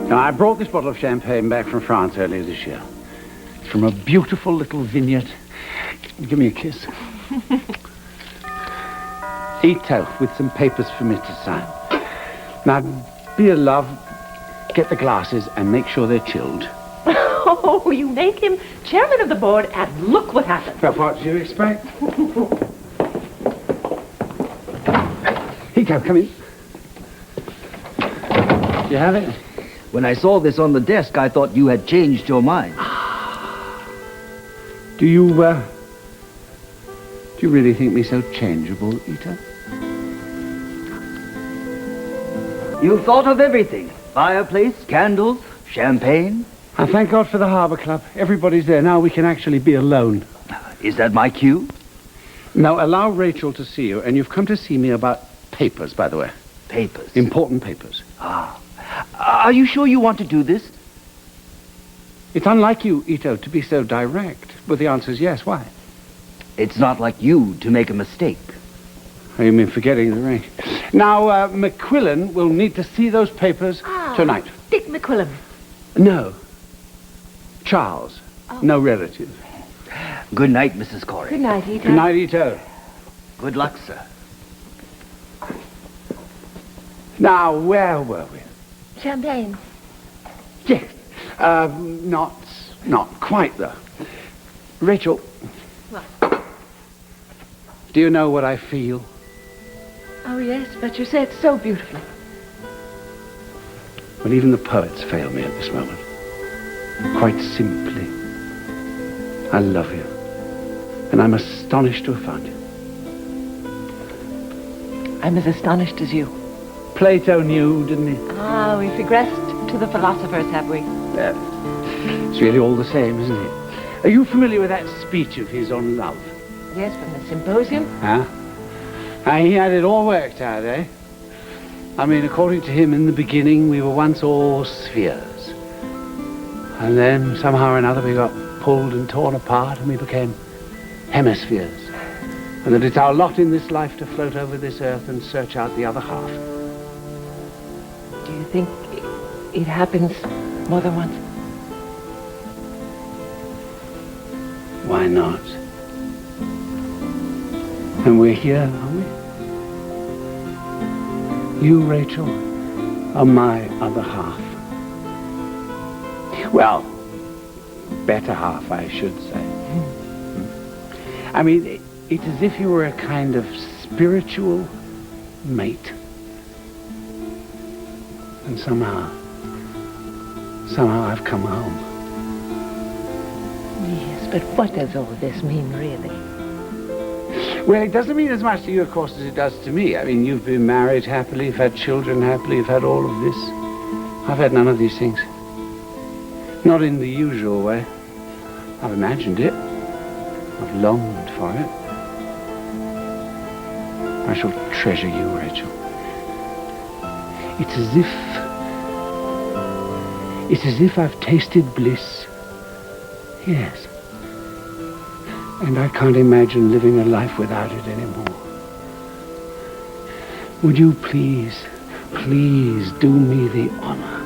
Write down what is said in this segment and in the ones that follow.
Now, I brought this bottle of champagne back from France earlier this year. It's from a beautiful little vineyard. Give me a kiss. Ito, with some papers for me to sign. Now, be a love, get the glasses and make sure they're chilled. Oh, you make him chairman of the board, and look what happened. Well, what do you expect? Ito, come in. Do you have it? When I saw this on the desk, I thought you had changed your mind. Do you really think me so changeable, Ito? You thought of everything. Fireplace, candles, champagne. I thank God for the Harbour Club. Everybody's there. Now we can actually be alone. Is that my cue? Now, allow Rachel to see you, and you've come to see me about papers, by the way. Papers? Important papers. Ah. Are you sure you want to do this? It's unlike you, Ito, to be so direct. But the answer is yes. Why? It's not like you to make a mistake. Oh, you mean forgetting the ring? Now, McQuillan will need to see those papers tonight. Dick McQuillan. No. Charles. Oh. No relative. Good night, Mrs. Cory. Good night, Ito. Good night, Ito. Good luck, sir. Now, where were we? Champagne. Yes. Not quite, though. Rachel. What? Do you know what I feel? Oh, yes, but you say it so beautifully. Well, even the poets fail me at this moment. Quite simply, I love you. And I'm astonished to have found you. I'm as astonished as you. Plato knew, didn't he? Ah, we've regressed to the philosophers, have we? It's really all the same, isn't it? Are you familiar with that speech of his on love? Yes, from the symposium. Huh? He had it all worked out, eh? I mean, according to him, in the beginning, we were once all spheres. And then, somehow or another, we got pulled and torn apart, and we became hemispheres. And that it's our lot in this life to float over this earth and search out the other half. Do you think it happens more than once? Why not? And we're here, aren't we? You, Rachel, are my other half. Well, better half, I should say. I mean, it's as if you were a kind of spiritual mate. And somehow I've come home. Yes, but what does all this mean, really? Well, it doesn't mean as much to you, of course, as it does to me. I mean, you've been married happily, you've had children happily, you've had all of this. I've had none of these things. Not in the usual way. I've imagined it. I've longed for it. I shall treasure you, Rachel. It's as if I've tasted bliss. Yes. And I can't imagine living a life without it anymore. Would you please do me the honor?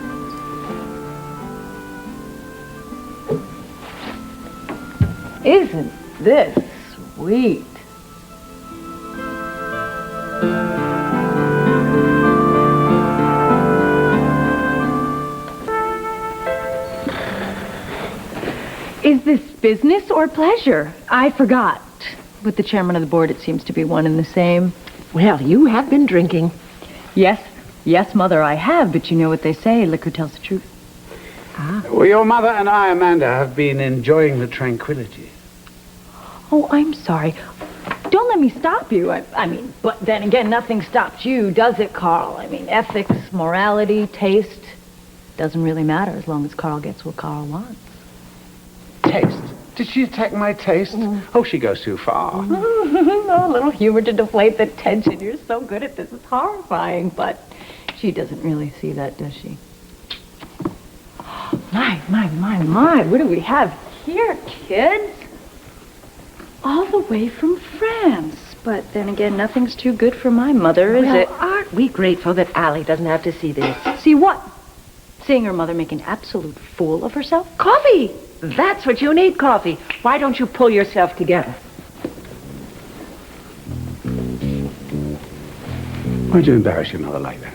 Isn't this sweet? Is this business or pleasure? I forgot. With the chairman of the board, it seems to be one and the same. Well, you have been drinking. Yes, Mother, I have, but you know what they say, liquor tells the truth. Ah. Well, your mother and I, Amanda, have been enjoying the tranquility. Oh, I'm sorry. Don't let me stop you. I mean, but then again, nothing stops you, does it, Carl? I mean, ethics, morality, taste, doesn't really matter as long as Carl gets what Carl wants. Taste? Did she attack my taste? Oh, she goes too far. No, a little humor to deflate the tension. You're so good at this. It's horrifying, but she doesn't really see that, does she? My. What do we have here, kids? All the way from France. But then again, nothing's too good for my mother, is it? Aren't we grateful that Allie doesn't have to see this? See what? Seeing her mother make an absolute fool of herself? Coffee! That's what you need, coffee. Why don't you pull yourself together? Why'd you embarrass your mother like that?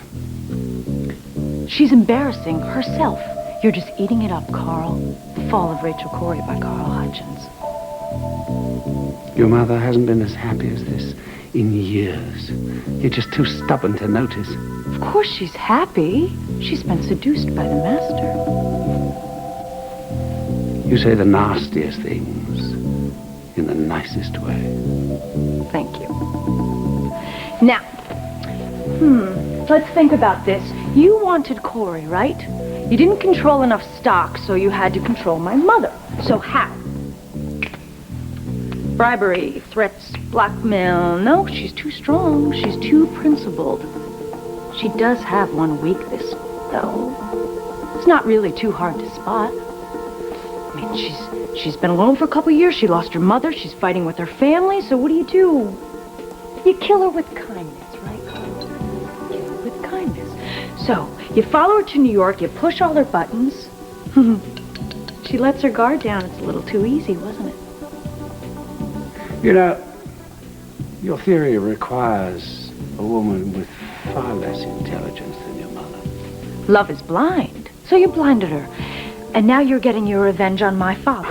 She's embarrassing herself. You're just eating it up, Carl. The Fall of Rachel Cory by Carl Hutchins. Your mother hasn't been as happy as this in years. You're just too stubborn to notice. Of course she's happy. She's been seduced by the master. You say the nastiest things in the nicest way. Thank you. Now, let's think about this. You wanted Cory, right? You didn't control enough stock, so you had to control my mother. So how? Bribery, threats, blackmail. No, she's too strong. She's too principled. She does have one weakness, though. It's not really too hard to spot. I mean, she's been alone for a couple of years. She lost her mother. She's fighting with her family. So what do? You kill her with kindness, right? Kill her with kindness. So you follow her to New York. You push all her buttons. She lets her guard down. It's a little too easy, wasn't it? You know, your theory requires a woman with far less intelligence than your mother. Love is blind. So you blinded her. And now you're getting your revenge on my father.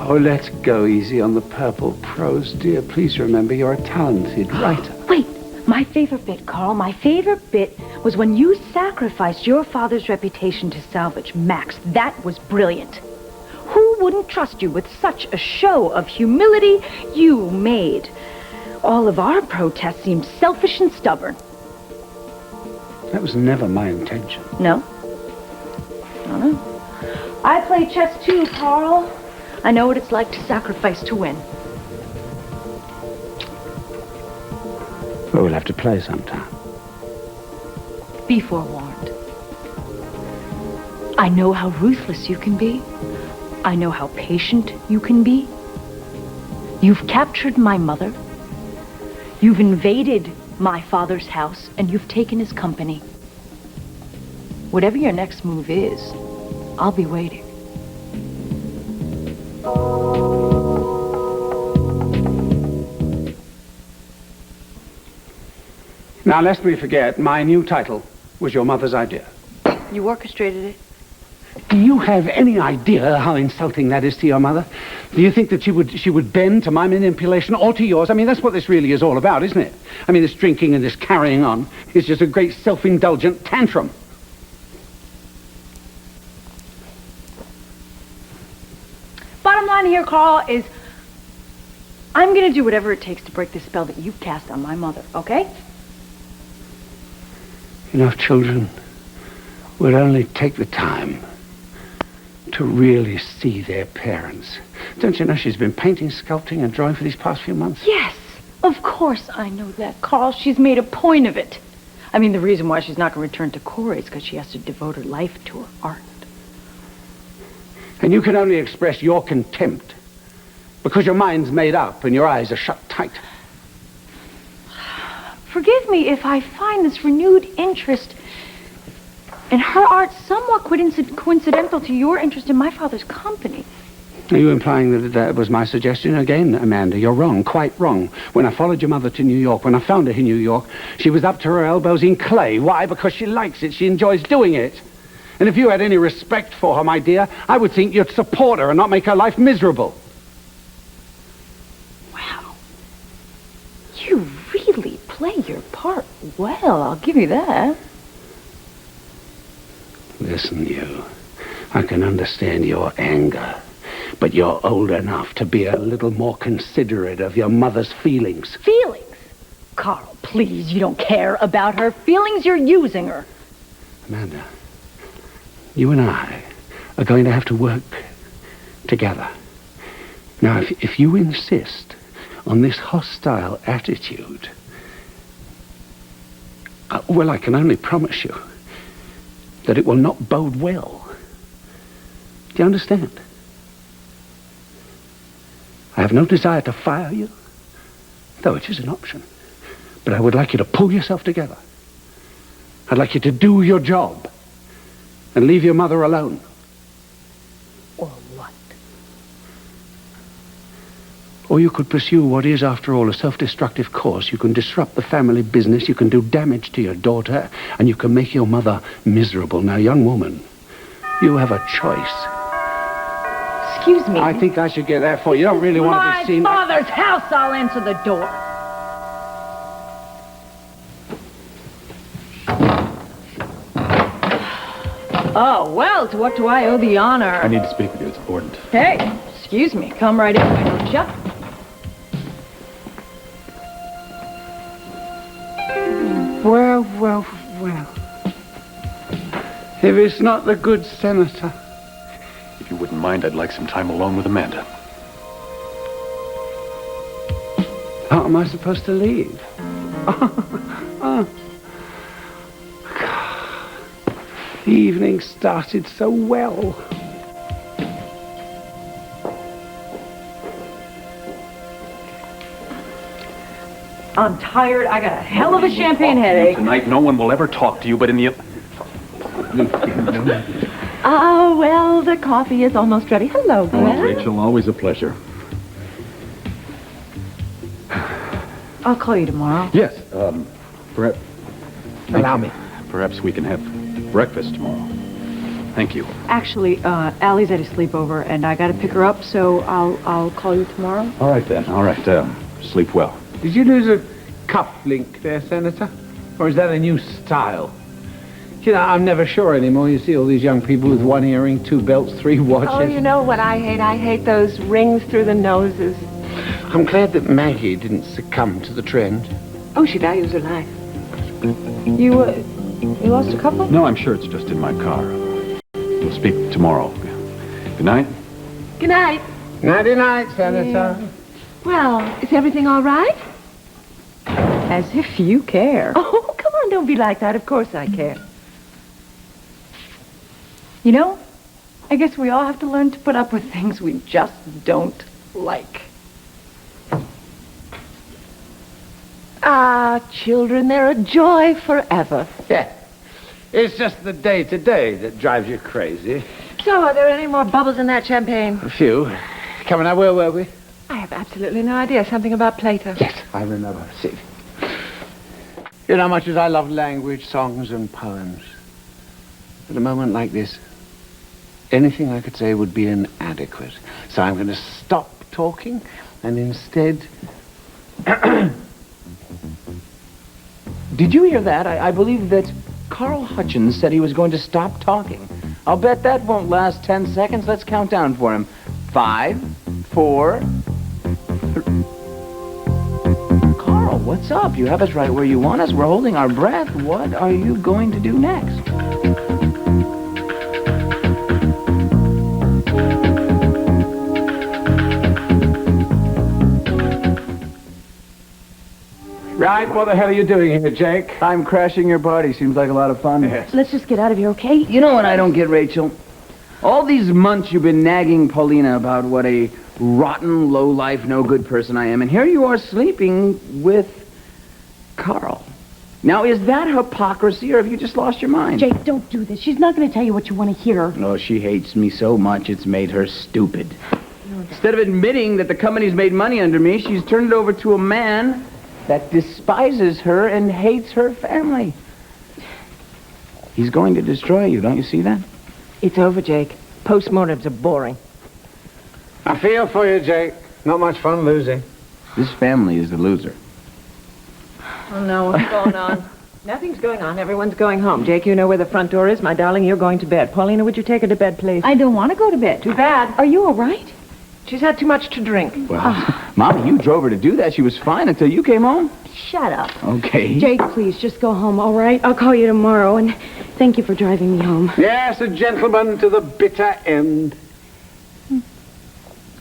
Oh, let's go easy on the purple prose, dear. Please remember you're a talented writer. Wait, my favorite bit, Carl, my favorite bit was when you sacrificed your father's reputation to salvage Max. That was brilliant. Who wouldn't trust you with such a show of humility? You made all of our protests seem selfish and stubborn. That was never my intention. No? No. I play chess too, Carl. I know what it's like to sacrifice to win. Well, we'll have to play sometime. Be forewarned. I know how ruthless you can be. I know how patient you can be. You've captured my mother. You've invaded my father's house, and you've taken his company. Whatever your next move is, I'll be waiting. Now, lest we forget, my new title was your mother's idea. You orchestrated it. Do you have any idea how insulting that is to your mother? Do you think that she would bend to my manipulation or to yours? I mean, that's what this really is all about, isn't it? I mean, this drinking and this carrying on is just a great self-indulgent tantrum. Bottom line here, Carl, is I'm going to do whatever it takes to break the spell that you've cast on my mother, okay? You know, if children would only take the time to really see their parents. Don't you know she's been painting, sculpting, and drawing for these past few months? Yes, of course I know that, Carl. She's made a point of it. I mean, the reason why she's not going to return to Cory is because she has to devote her life to her art. And you can only express your contempt because your mind's made up and your eyes are shut tight. Forgive me if I find this renewed interest in her art somewhat coincidental to your interest in my father's company. Are you implying that that was my suggestion? Again, Amanda, you're wrong, quite wrong. When I followed your mother to New York, when I found her in New York, she was up to her elbows in clay. Why? Because she likes it. She enjoys doing it. And if you had any respect for her, my dear, I would think you'd support her and not make her life miserable. Wow. You really play your part well, I'll give you that. Listen, you. I can understand your anger, but you're old enough to be a little more considerate of your mother's feelings. Feelings? Carl, please, you don't care about her feelings. You're using her. Amanda, you and I are going to have to work together. Now, if you insist on this hostile attitude, well, I can only promise you that it will not bode well. Do you understand? I have no desire to fire you, though it is an option. But I would like you to pull yourself together. I'd like you to do your job. and leave your mother alone. Or what? Or you could pursue what is, after all, a self-destructive course. You can disrupt the family business, you can do damage to your daughter, and you can make your mother miserable. Now, young woman, you have a choice. Excuse me. I think I should get that for you. You don't really want to be seen. My father's house, I'll answer the door. Oh, well, to what do I owe the honor? I need to speak with you. It's important. Hey, excuse me. Come right in, why don't you? Well. If it's not the good senator. If you wouldn't mind, I'd like some time alone with Amanda. How am I supposed to leave? The evening started so well. I'm tired. I got a hell of a champagne headache. Tonight, no one will ever talk to you, but in the... Oh, well, the coffee is almost ready. Hello, Glenn. Oh, Rachel, always a pleasure. I'll call you tomorrow. Yes, perhaps... Allow me. Perhaps we can have breakfast tomorrow. Thank you. Actually, Allie's at a sleepover, and I got to pick her up, so I'll call you tomorrow. All right, then. All right. Sleep well. Did you lose a cuff link there, Senator? Or is that a new style? You know, I'm never sure anymore. You see all these young people with one earring, 2 belts, 3 watches. Oh, you know what I hate? I hate those rings through the noses. I'm glad that Maggie didn't succumb to the trend. Oh, she values her life. You lost a couple? No, I'm sure it's just in my car. We'll speak tomorrow. Good night. Good night. Nighty-night, Senator. Well, is everything all right? As if you care. Oh, come on, don't be like that. Of course I care. You know, I guess we all have to learn to put up with things we just don't like. Ah, children, they're a joy forever. Yeah. It's just the day-to-day that drives you crazy. So, are there any more bubbles in that champagne? A few. Come on, now, where were we? I have absolutely no idea. Something about Plato. Yes, I remember. See. You know how much as I love language, songs, and poems. At a moment like this, anything I could say would be inadequate. So I'm going to stop talking and instead... Did you hear that? I believe that Carl Hutchins said he was going to stop talking. I'll bet that won't last 10 seconds. Let's count down for him. 5, 4... Carl, what's up? You have us right where you want us. We're holding our breath. What are you going to do next? Right, what the hell are you doing here, Jake? I'm crashing your party. Seems like a lot of fun. Yes. Let's just get out of here, okay? You know what I don't get, Rachel? All these months you've been nagging Paulina about what a rotten, low-life, no-good person I am, and here you are sleeping with Carl. Now, is that hypocrisy, or have you just lost your mind? Jake, don't do this. She's not going to tell you what you want to hear. No, she hates me so much it's made her stupid. Instead of admitting that the company's made money under me, she's turned it over to a man that despises her and hates her family. He's going to destroy you, don't you see that? It's over, Jake. Postmortems are boring. I feel for you, Jake. Not much fun losing. This family is the loser. Oh, no, what's going on? Nothing's going on. Everyone's going home. Jake, you know where the front door is? My darling, you're going to bed. Paulina, would you take her to bed, please? I don't want to go to bed. Too bad. Are you all right? She's had too much to drink. Well, Mommy, you drove her to do that. She was fine until you came home. Shut up. Okay. Jake, please, just go home, all right? I'll call you tomorrow, and thank you for driving me home. Yes, a gentleman to the bitter end.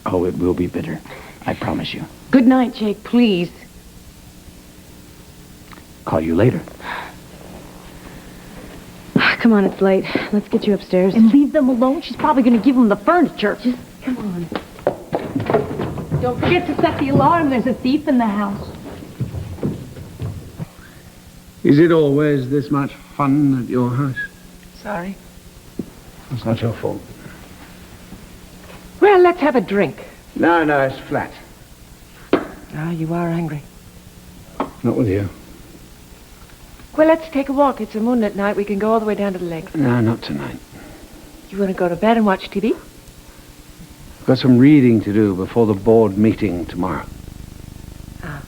Oh, it will be bitter. I promise you. Good night, Jake, please. Call you later. Come on, it's late. Let's get you upstairs. And leave them alone. She's probably going to give them the furniture. Just come on. Don't forget to set the alarm. There's a thief in the house. Is it always this much fun at your house? Sorry. It's not your fault. Well, let's have a drink. No, it's flat. Ah, you are angry. Not with you. Well, let's take a walk. It's a moonlit night. We can go all the way down to the lake. No, not tonight. You want to go to bed and watch TV? I've got some reading to do before the board meeting tomorrow. Ah,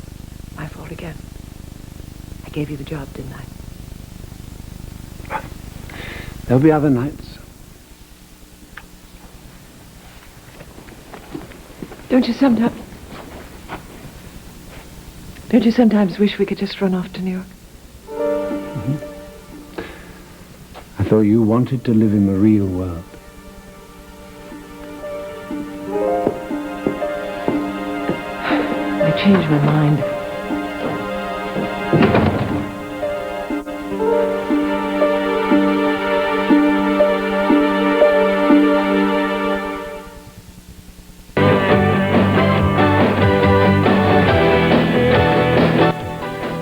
my fault again. I gave you the job, didn't I? There'll be other nights. Don't you sometimes wish we could just run off to New York? I thought you wanted to live in the real world. I changed my mind.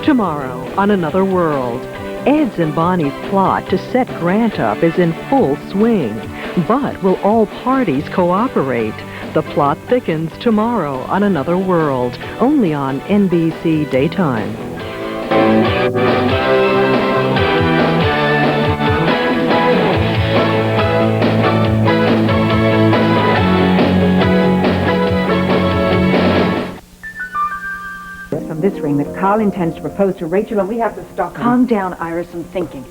Tomorrow, on Another World, Ed's and Bonnie's plot to set Grant up is in full swing. But will all parties cooperate? The plot thickens tomorrow on Another World, only on NBC Daytime. From this ring that Carl intends to propose to Rachel, and we have to stop him. Calm down, Iris. I'm thinking.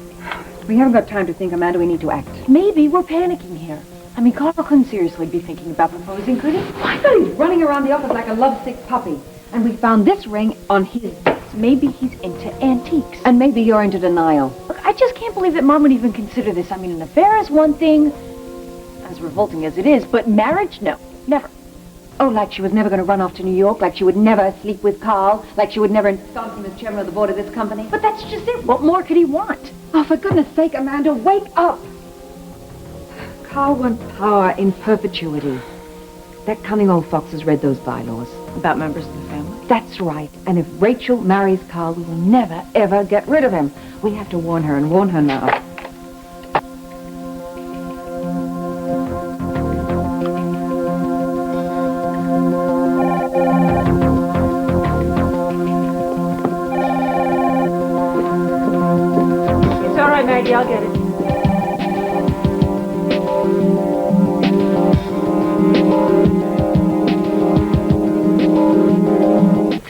We haven't got time to think, Amanda. We need to act. Maybe we're panicking here. I mean, Carl couldn't seriously be thinking about proposing, could he? I thought he was running around the office like a lovesick puppy. And we found this ring on his desk. Maybe he's into antiques. And maybe you're into denial. Look, I just can't believe that Mom would even consider this. I mean, an affair is one thing, as revolting as it is, but marriage, no, never. Oh, like she was never going to run off to New York, like she would never sleep with Carl, like she would never install him as chairman of the board of this company. But that's just it. What more could he want? Oh, for goodness sake, Amanda, wake up! Carl wants power in perpetuity. That cunning old fox has read those bylaws. About members of the family? That's right. And if Rachel marries Carl, we will never, ever get rid of him. We have to warn her, and warn her now. It's all right, Maggie. I'll get it.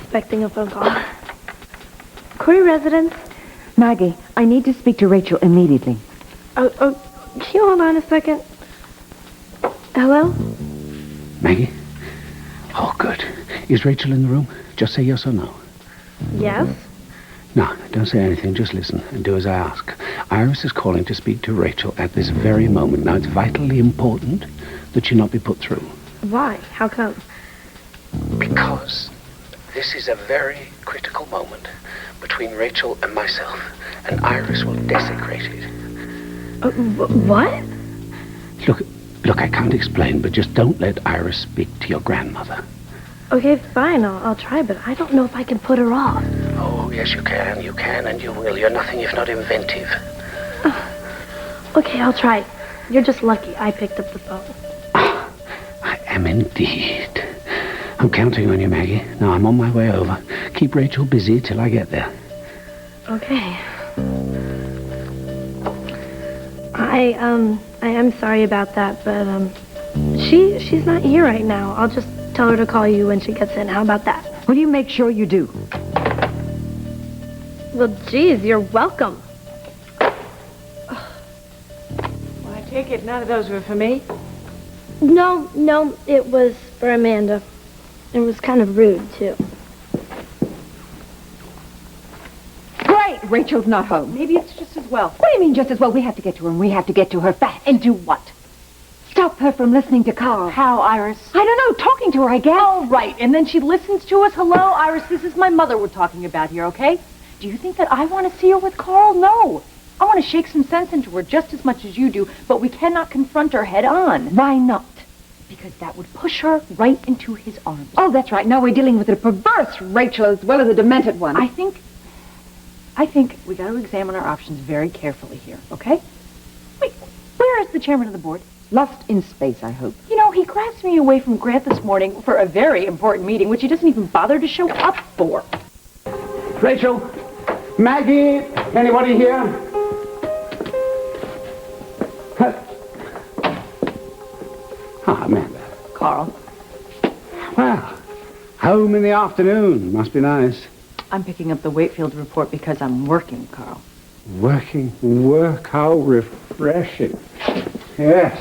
Expecting a phone call. Cory residence. Maggie, I need to speak to Rachel immediately. Oh, can you hold on a second? Hello? Maggie? Oh, good. Is Rachel in the room? Just say yes or no. Yes? No, don't say anything. Just listen and do as I ask. Iris is calling to speak to Rachel at this very moment. Now, it's vitally important that she not be put through. Why? How come? Because this is a very critical moment between Rachel and myself, and Iris will desecrate it. What? Look, I can't explain, but just don't let Iris speak to your grandmother. Okay, fine. I'll try, but I don't know if I can put her off. Oh, yes, you can, and you will. You're nothing if not inventive. Okay, I'll try. You're just lucky I picked up the phone. I am indeed. I'm counting on you, Maggie. Now, I'm on my way over. Keep Rachel busy till I get there. Okay. I am sorry about that, but, she's not here right now. I'll just tell her to call you when she gets in. How about that? Will you make sure you do? Well, geez, you're welcome. Well, I take it none of those were for me. No, it was for Amanda. It was kind of rude, too. Great! Rachel's not home. Maybe it's just as well. What do you mean just as well? We have to get to her, and we have to get to her fast. And do what? Stop her from listening to Carl. How, Iris? I don't know, talking to her, I guess. All right, and then she listens to us. Hello, Iris, this is my mother we're talking about here, okay? Do you think that I want to see her with Carl? No. I want to shake some sense into her just as much as you do, but we cannot confront her head on. Why not? Because that would push her right into his arms. Oh, that's right. Now we're dealing with a perverse Rachel as well as a demented one. I think we got to examine our options very carefully here, okay? Wait, where is Where's the chairman of the board? Lost in space, I hope. You know, he grabbed me away from Grant this morning for a very important meeting, which he doesn't even bother to show up for. Rachel, Maggie, anybody here? Amanda. Carl, Well, home in the afternoon. Must be nice. I'm picking up the Wakefield report because I'm working, Carl. Work, how refreshing. Yes,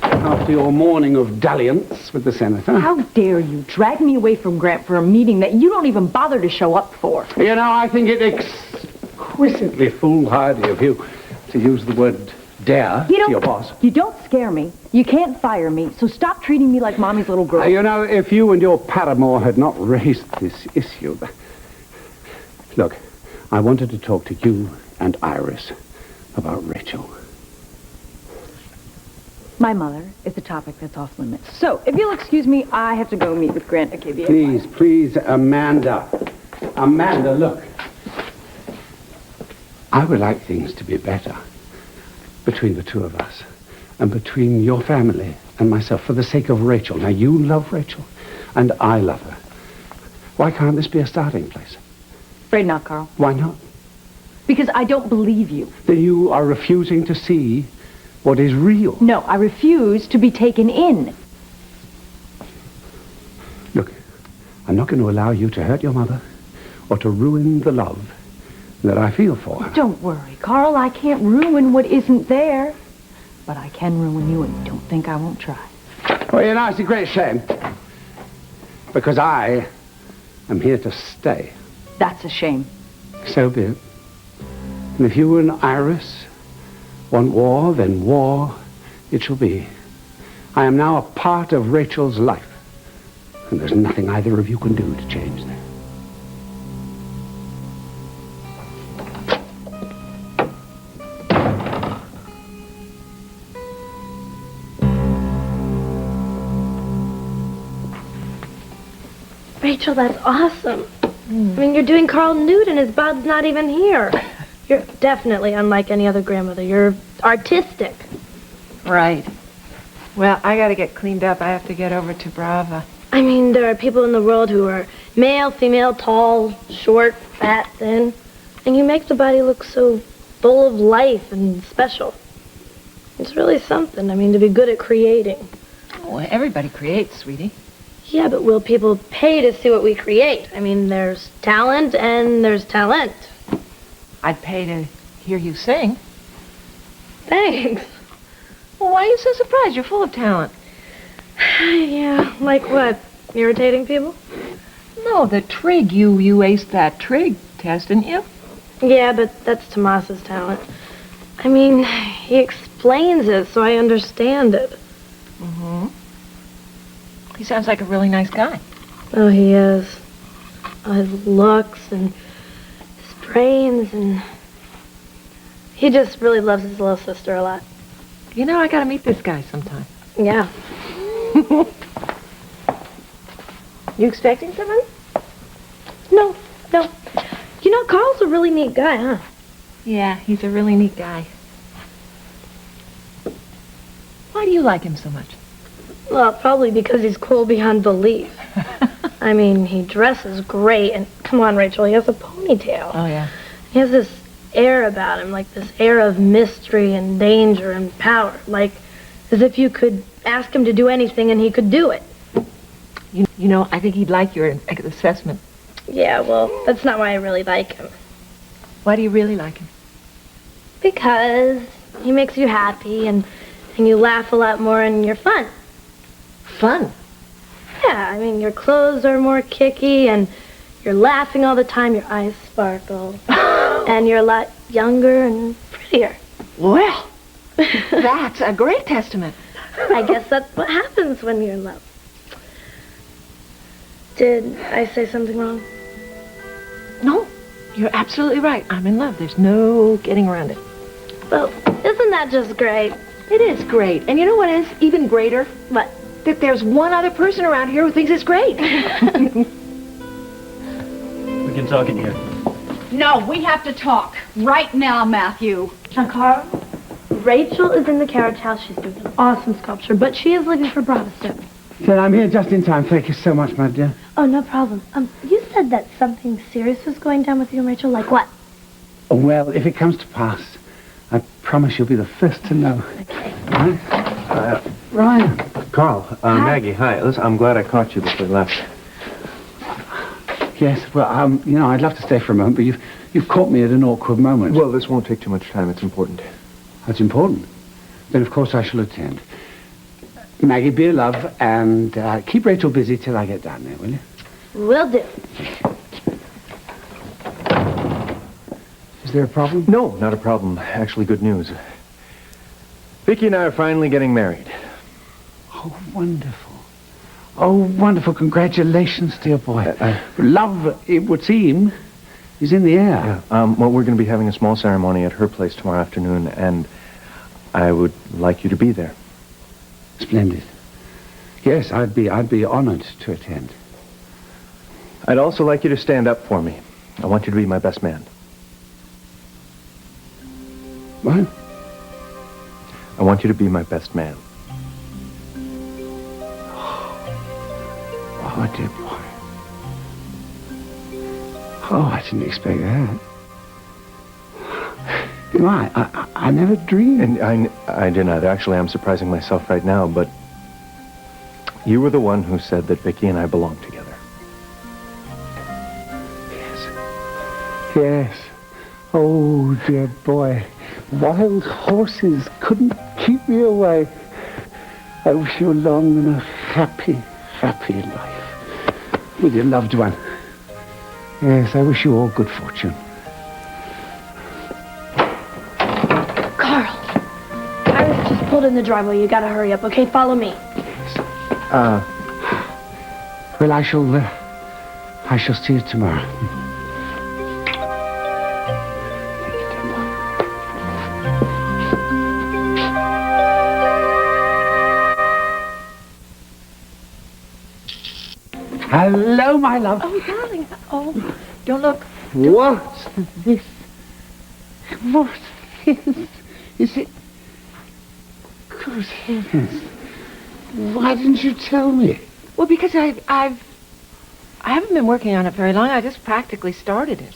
after your morning of dalliance with the senator. How dare you drag me away from Grant for a meeting that you don't even bother to show up for? You know, I think it exquisitely foolhardy of you to use the word dare to your boss. You don't scare me. You can't fire me, so stop treating me like Mommy's little girl. You know, if you and your paramour had not raised this issue... Look, I wanted to talk to you and Iris about Rachel. My mother is a topic that's off limits. So, if you'll excuse me, I have to go meet with Grant at KBA. Please, Amanda. Amanda, look. I would like things to be better between the two of us and between your family and myself for the sake of Rachel. Now, you love Rachel and I love her. Why can't this be a starting place? Afraid not, Carl. Why not? Because I don't believe you. Then you are refusing to see what is real. No, I refuse to be taken in. Look, I'm not going to allow you to hurt your mother or to ruin the love that I feel for her. Don't worry, Carl. I can't ruin what isn't there. But I can ruin you, and don't think I won't try. Well, you know, it's a great shame. Because I am here to stay. That's a shame. So be it. And if you and Iris want war, then war it shall be. I am now a part of Rachel's life. And there's nothing either of you can do to change that. Rachel, that's awesome. I mean, you're doing Carl nude and his bud's not even here. You're definitely unlike any other grandmother. You're artistic. Right. Well, I gotta get cleaned up. I have to get over to Brava. I mean, there are people in the world who are male, female, tall, short, fat, thin. And you make the body look so full of life and special. It's really something, I mean, to be good at creating. Oh, everybody creates, sweetie. Yeah, but will people pay to see what we create? I mean, there's talent and there's talent. I'd pay to hear you sing. Thanks. Well, why are you so surprised? You're full of talent. Yeah, like what? Irritating people? No, the trig. You aced that trig test, didn't you? Yeah, but that's Tomas's talent. I mean, he explains it so I understand it. Mm-hmm. He sounds like a really nice guy. Oh, he is. His looks and his brains and... He just really loves his little sister a lot. You know, I gotta meet this guy sometime. Yeah. You expecting somebody? No. You know, Carl's a really neat guy, huh? Yeah, he's a really neat guy. Why do you like him so much? Well, probably because he's cool beyond belief. I mean, he dresses great, and come on, Rachel, he has a ponytail. Oh, yeah. He has this air about him, like this air of mystery and danger and power, like as if you could ask him to do anything and he could do it. You know, I think he'd like your assessment. Yeah, well, that's not why I really like him. Why do you really like him? Because he makes you happy, and you laugh a lot more, and you're fun. Fun? Yeah, I mean, your clothes are more kicky, and you're laughing all the time, your eyes sparkle, and you're a lot younger and prettier. Well, that's a great testament. I guess that's what happens when you're in love. Did I say something wrong? No, you're absolutely right. I'm in love. There's no getting around it. Well, isn't that just great? It is great. And you know what is even greater? What? That there's one other person around here who thinks it's great. We can talk in here. No, we have to talk. Right now, Matthew. Now, Carl, Rachel is in the carriage house. She's doing an awesome sculpture, but she is leaving for Bravostone. Then I'm here just in time. Thank you so much, my dear. Oh, no problem. You said that something serious was going down with you and Rachel. Like what? Oh, well, if it comes to pass, I promise you'll be the first to know. Okay. Right? Ryan. Carl, Maggie, hi. Listen, I'm glad I caught you before you left. Yes, well, you know, I'd love to stay for a moment, but you've caught me at an awkward moment. Well, this won't take too much time. It's important. That's important. Then, of course, I shall attend. Maggie, be a love, and keep Rachel busy till I get down there, will you? Will do. Is there a problem? No, not a problem. Actually, good news. Vicky and I are finally getting married. Oh, wonderful. Oh, wonderful. Congratulations, dear boy. Love, it would seem, is in the air. Yeah. Well, we're going to be having a small ceremony at her place tomorrow afternoon, and I would like you to be there. Splendid. Yes, I'd be honored to attend. I'd also like you to stand up for me. I want you to be my best man. What? I want you to be my best man. Oh, dear boy. Oh, I didn't expect that. You know, I never dreamed. And I didn't either. Actually, I'm surprising myself right now, but you were the one who said that Vicky and I belong together. Yes. Oh, dear boy. Wild horses couldn't keep me away. I wish you a long and a happy, happy life with your loved one. Yes, I wish you all good fortune. Carl, Iris just pulled in the driveway. You gotta hurry up, okay? Follow me. Well, I shall see you tomorrow. Hello, my love. Oh, darling. Oh, don't look. What's this? What's this? Is it... Good heavens. Why didn't you tell me? Well, because I haven't been working on it very long. I just practically started it.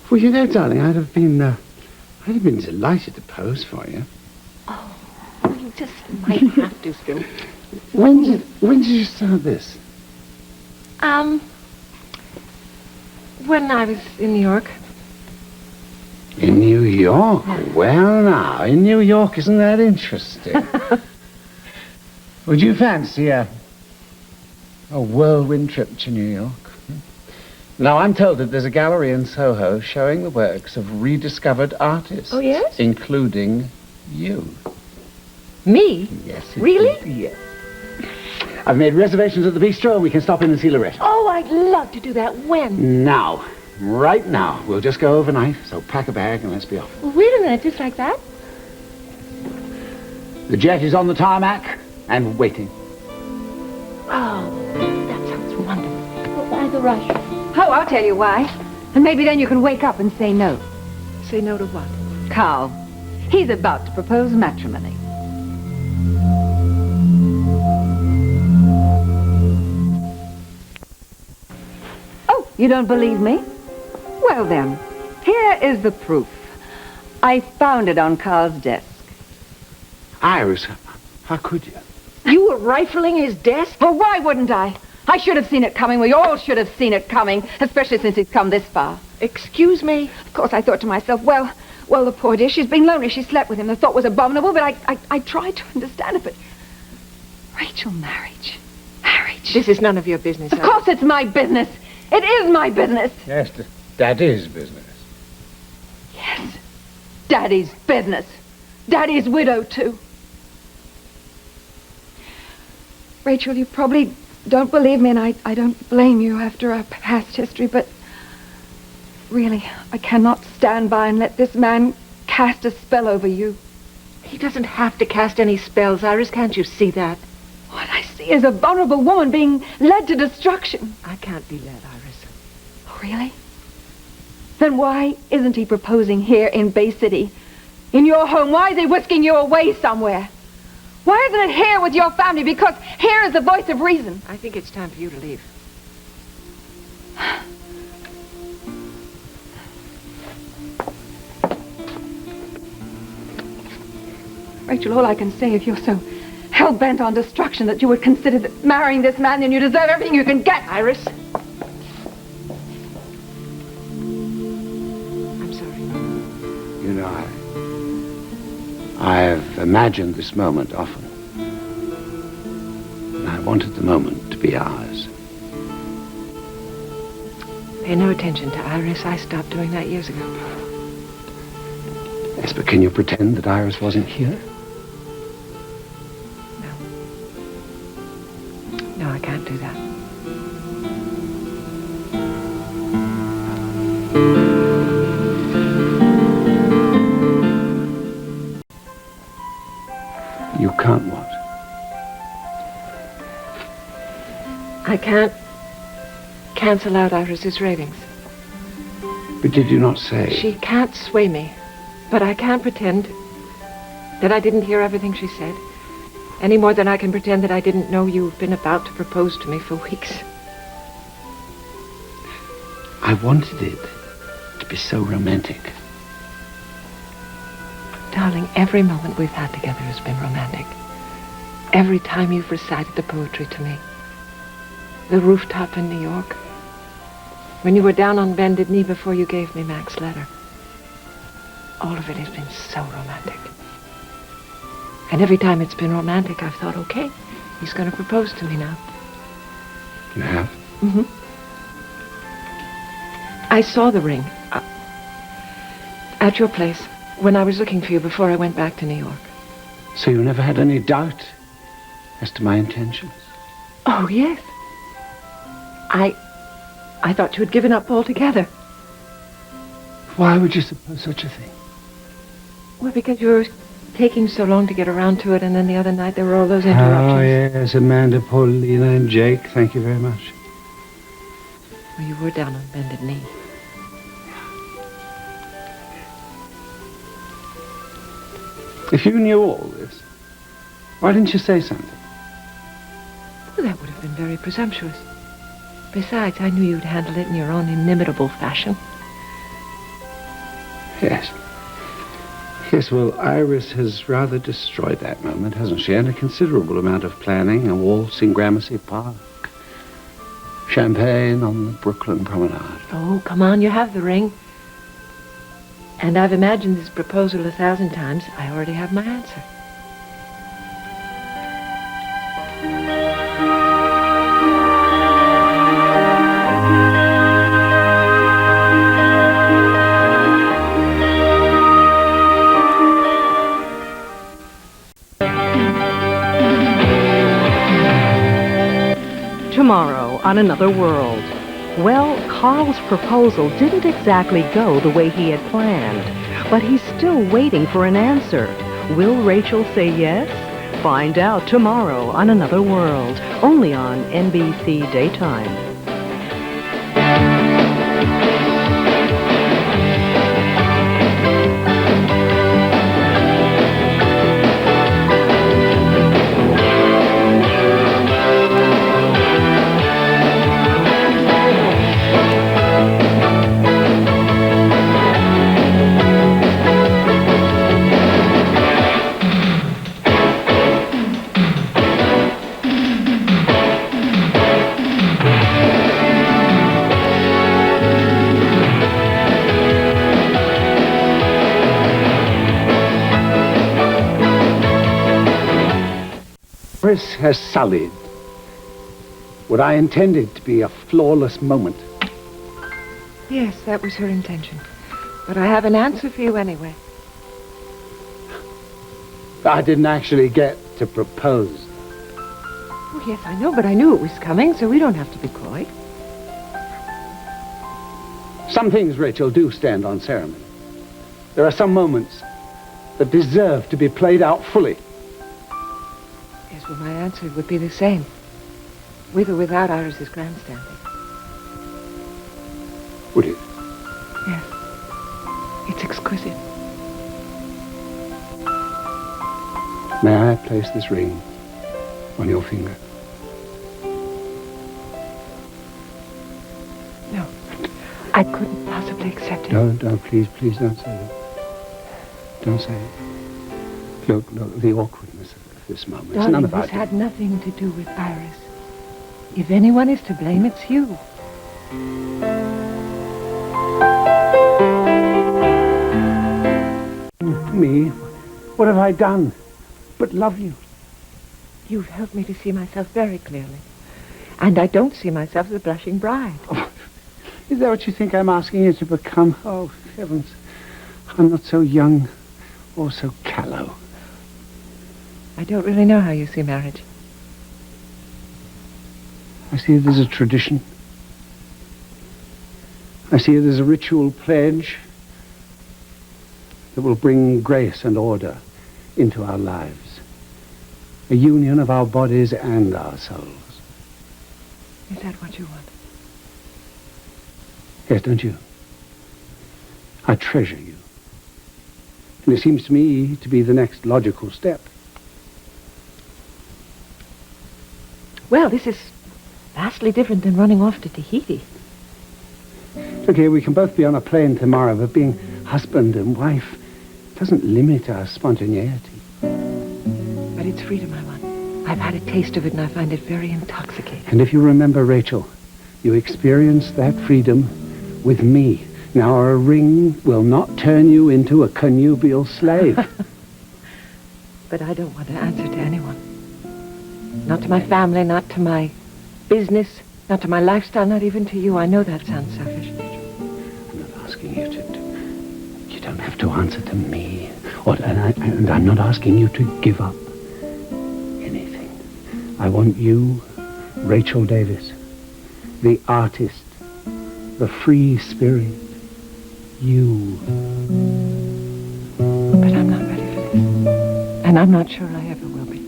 Well, you know, darling, I'd have been delighted to pose for you. Oh, you just might have to, Stu. When did you start this? When I was in New York. In New York? Well, now, in New York, isn't that interesting? Would you fancy a whirlwind trip to New York? Now, I'm told that there's a gallery in Soho showing the works of rediscovered artists. Oh, yes? Including you. Me? Yes. Really? Yes. I've made reservations at the bistro, and we can stop in and see Loretta. Oh, I'd love to do that. When? Now. Right now. We'll just go overnight, so pack a bag and let's be off. Well, wait a minute, just like that? The jet is on the tarmac and waiting. Oh, that sounds wonderful. Why the rush? Oh, I'll tell you why. And maybe then you can wake up and say no. Say no to what? Carl, he's about to propose matrimony. Oh, you don't believe me? Well then, here is the proof. I found it on Carl's desk. Iris, how could you? You were rifling his desk? Well, why wouldn't I? I should have seen it coming. We all should have seen it coming, especially since he's come this far. Excuse me? Of course, I thought to myself, well, the poor dear, she's been lonely. She slept with him. The thought was abominable, but I tried to understand it. But Rachel, marriage. This is none of your business. Of course it's my business. It is my business. Yes, that is business. Yes, Daddy's business. Daddy's widow, too. Rachel, you probably don't believe me, and I don't blame you after our past history, but really, I cannot stand by and let this man cast a spell over you. He doesn't have to cast any spells, Iris. Can't you see that? What I see is a vulnerable woman being led to destruction. I can't be led, Iris. Oh, really? Then why isn't he proposing here in Bay City In your home? Why is he whisking you away somewhere? Why isn't it here with your family? Because here is the voice of reason. I think it's time for you to leave. Rachel, all I can say, if you're so hell-bent on destruction that you would consider that marrying this man, then you deserve everything you can get. Iris? I'm sorry. You know, I've imagined this moment often. And I wanted the moment to be ours. Pay no attention to Iris. I stopped doing that years ago. Yes, but can you pretend that Iris wasn't here? No, I can't do that. You can't what? I can't cancel out Iris's ratings. But did you not say... She can't sway me, but I can't pretend that I didn't hear everything she said, any more than I can pretend that I didn't know you've been about to propose to me for weeks. I wanted it to be so romantic. Darling, every moment we've had together has been romantic. Every time you've recited the poetry to me. The rooftop in New York. When you were down on bended knee before you gave me Mac's letter. All of it has been so romantic. And every time it's been romantic, I've thought, okay, he's going to propose to me now. You have? Mm-hmm. I saw the ring at your place when I was looking for you before I went back to New York. So you never had any doubt as to my intentions? Oh, yes. I thought you had given up altogether. Why would you suppose such a thing? Well, because you were taking so long to get around to it, and then the other night there were all those interruptions. Oh, yes, Amanda, Paulina, and Jake. Thank you very much. Well, you were down on bended knee. If you knew all this, why didn't you say something? Well, that would have been very presumptuous. Besides, I knew you'd handle it in your own inimitable fashion. Yes. Yes, well, Iris has rather destroyed that moment, hasn't she? And a considerable amount of planning, a waltz in Gramercy Park, champagne on the Brooklyn Promenade. Oh, come on, you have the ring. And I've imagined this proposal 1,000 times. I already have my answer. Tomorrow on Another World. Well, Carl's proposal didn't exactly go the way he had planned, but he's still waiting for an answer. Will Rachel say yes? Find out tomorrow on Another World, only on NBC Daytime. Iris has sullied what I intended to be a flawless moment. Yes, that was her intention. But I have an answer for you anyway. I didn't actually get to propose. Oh, yes, I know, but I knew it was coming, so we don't have to be coy. Some things, Rachel, do stand on ceremony. There are some moments that deserve to be played out fully. Yes, well, my answer would be the same. With or without Iris's grandstanding. Would it? Yes. It's exquisite. May I place this ring on your finger? No. I couldn't possibly accept it. Don't, please don't say that. Don't say it. Look, the awkwardness of this moment. It's none Darling, of our this had nothing to do with Iris. If anyone is to blame, it's you. Me? What have I done but love you? You've helped me to see myself very clearly. And I don't see myself as a blushing bride. Oh, is that what you think I'm asking you to become? Oh, heavens. I'm not so young or so callow. I don't really know how you see marriage. I see it as a tradition. I see it as a ritual pledge that will bring grace and order into our lives. A union of our bodies and our souls. Is that what you want? Yes, don't you? I treasure you. And it seems to me to be the next logical step. Well, this is vastly different than running off to Tahiti. Okay, we can both be on a plane tomorrow, but being husband and wife doesn't limit our spontaneity. But it's freedom I want. I've had a taste of it and I find it very intoxicating. And if you remember, Rachel, you experienced that freedom with me. Now, a ring will not turn you into a connubial slave. But I don't want to answer to anyone. Not to my family, not to my business, not to my lifestyle, not even to you. I know that sounds selfish. I'm not asking you to... You don't have to answer to me. And I'm not asking you to give up anything. I want you, Rachel Davis, the artist, the free spirit, you. But I'm not ready for this. And I'm not sure I ever will be.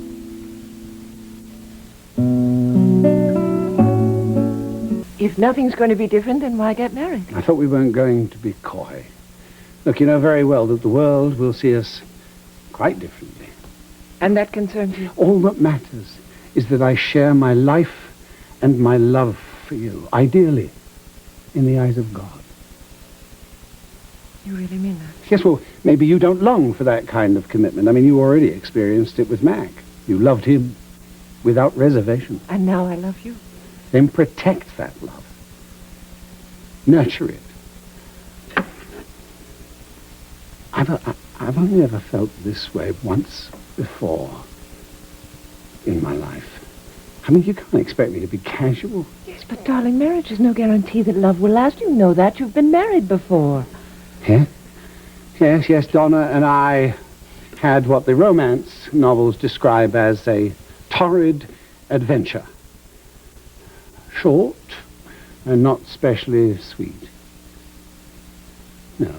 If nothing's going to be different, then why get married? I thought we weren't going to be coy. Look, you know very well that the world will see us quite differently. And that concerns you? All that matters is that I share my life and my love for you, ideally, in the eyes of God. You really mean that? Yes, well, maybe you don't long for that kind of commitment. I mean, you already experienced it with Mac. You loved him without reservation. And now I love you. Then protect that love. Nurture it. I've only ever felt this way once before in my life. I mean, you can't expect me to be casual. Yes, but darling, marriage is no guarantee that love will last. You know that. You've been married before. Yeah? Yes, Donna and I had what the romance novels describe as a torrid adventure. Short and not specially sweet. No,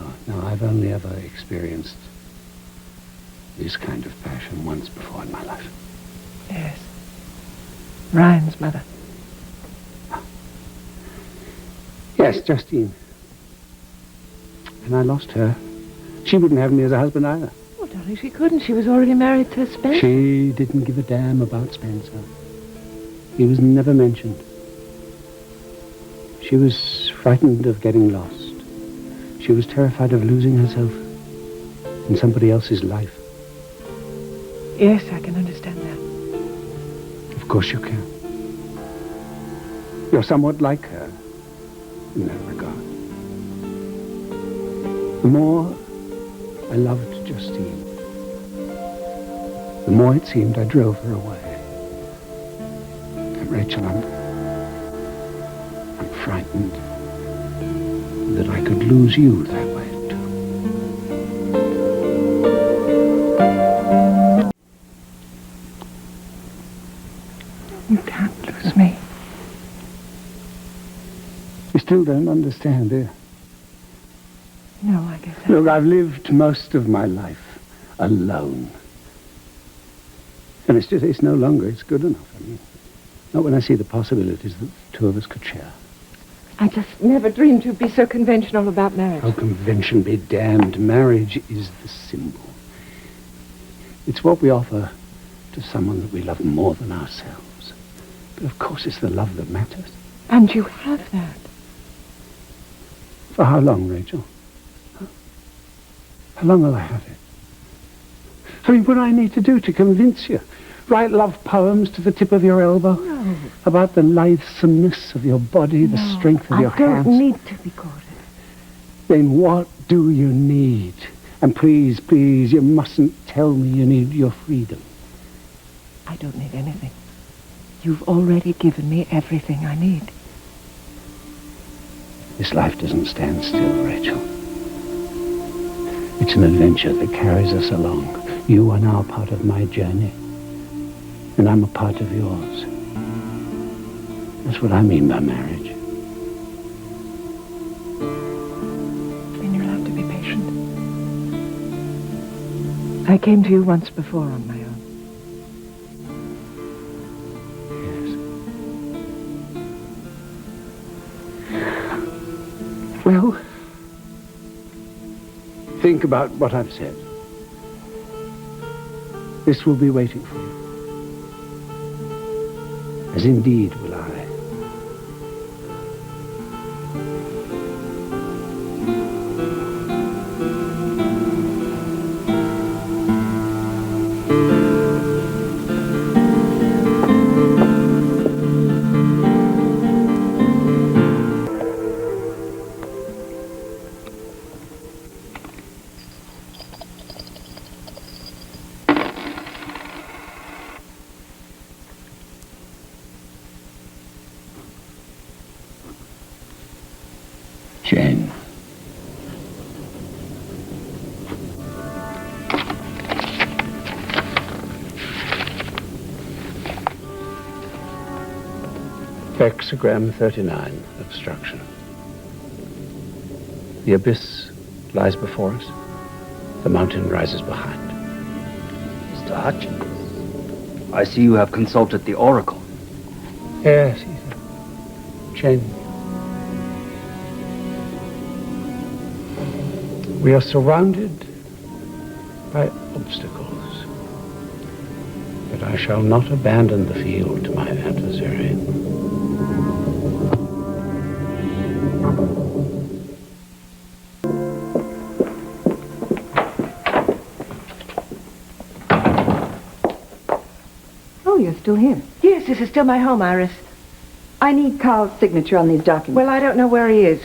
I've only ever experienced this kind of passion once before in my life. Yes. Ryan's mother. Yes, Justine. And I lost her. She wouldn't have me as a husband either. Oh, darling, she couldn't. She was already married to Spencer. She didn't give a damn about Spencer. He was never mentioned. She was frightened of getting lost. She was terrified of losing herself in somebody else's life. Yes, I can understand that. Of course you can. You're somewhat like her in that regard. The more I loved Justine, the more it seemed I drove her away. And Rachel, I'm frightened that I could lose you that way, too. You can't lose me. You still don't understand, do you? No, I guess I... Look, I've lived most of my life alone. And it's no longer, it's good enough. I mean, not when I see the possibilities that the two of us could share. I just never dreamed you'd be so conventional about marriage. Oh, convention be damned. Marriage is the symbol. It's what we offer to someone that we love more than ourselves. But of course it's the love that matters. And you have that. For how long, Rachel? Huh? How long will I have it? I mean, what do I need to do to convince you? Write love poems to the tip of your elbow? No. About the lithesomeness of your body, the strength of your hands? I don't need to be courted. Then what do you need? And please, please, you mustn't tell me you need your freedom. I don't need anything. You've already given me everything I need. This life doesn't stand still, Rachel. It's an adventure that carries us along. You are now part of my journey, and I'm a part of yours. That's what I mean by marriage. Then you'll have to be patient. I came to you once before on my own. Well, think about what I've said. This will be waiting for you. As indeed will I. Jane. Hexagram 39, obstruction. The abyss lies before us. The mountain rises behind. Mr. Hutchins, I see you have consulted the Oracle. Yes, Ethan. Jane. We are surrounded by obstacles, but I shall not abandon the field to my adversary. Oh, you're still here. Yes, this is still my home, Iris. I need Carl's signature on these documents. Well, I don't know where he is.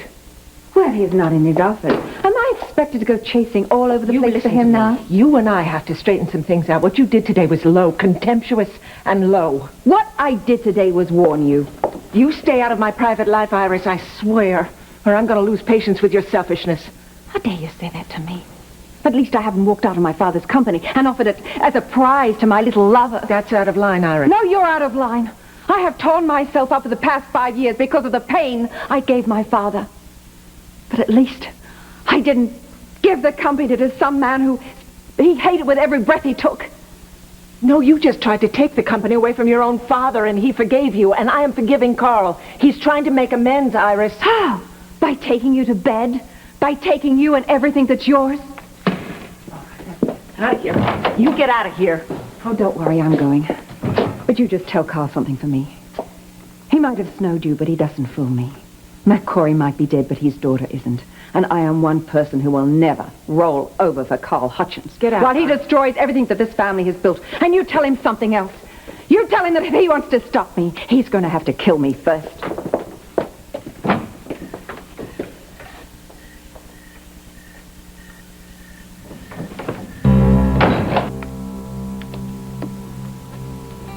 Well, he's not in his office. Am I expected to go chasing all over the place for him now? You and I have to straighten some things out. What you did today was low, contemptuous and low. What I did today was warn you. You stay out of my private life, Iris, I swear, or I'm going to lose patience with your selfishness. How dare you say that to me? At least I haven't walked out of my father's company and offered it as a prize to my little lover. That's out of line, Iris. No, you're out of line. I have torn myself up for the past 5 years because of the pain I gave my father. But at least I didn't give the company to some man who he hated with every breath he took. No, you just tried to take the company away from your own father, and he forgave you, and I am forgiving Carl. He's trying to make amends, Iris. How? By taking you to bed? By taking you and everything that's yours? Out of here. You get out of here. Oh, don't worry, I'm going. But you just tell Carl something for me. He might have snowed you, but he doesn't fool me. Cory might be dead, but his daughter isn't. And I am one person who will never roll over for Carl Hutchins. Get out. While he destroys everything that this family has built. And you tell him something else. You tell him that if he wants to stop me, he's going to have to kill me first.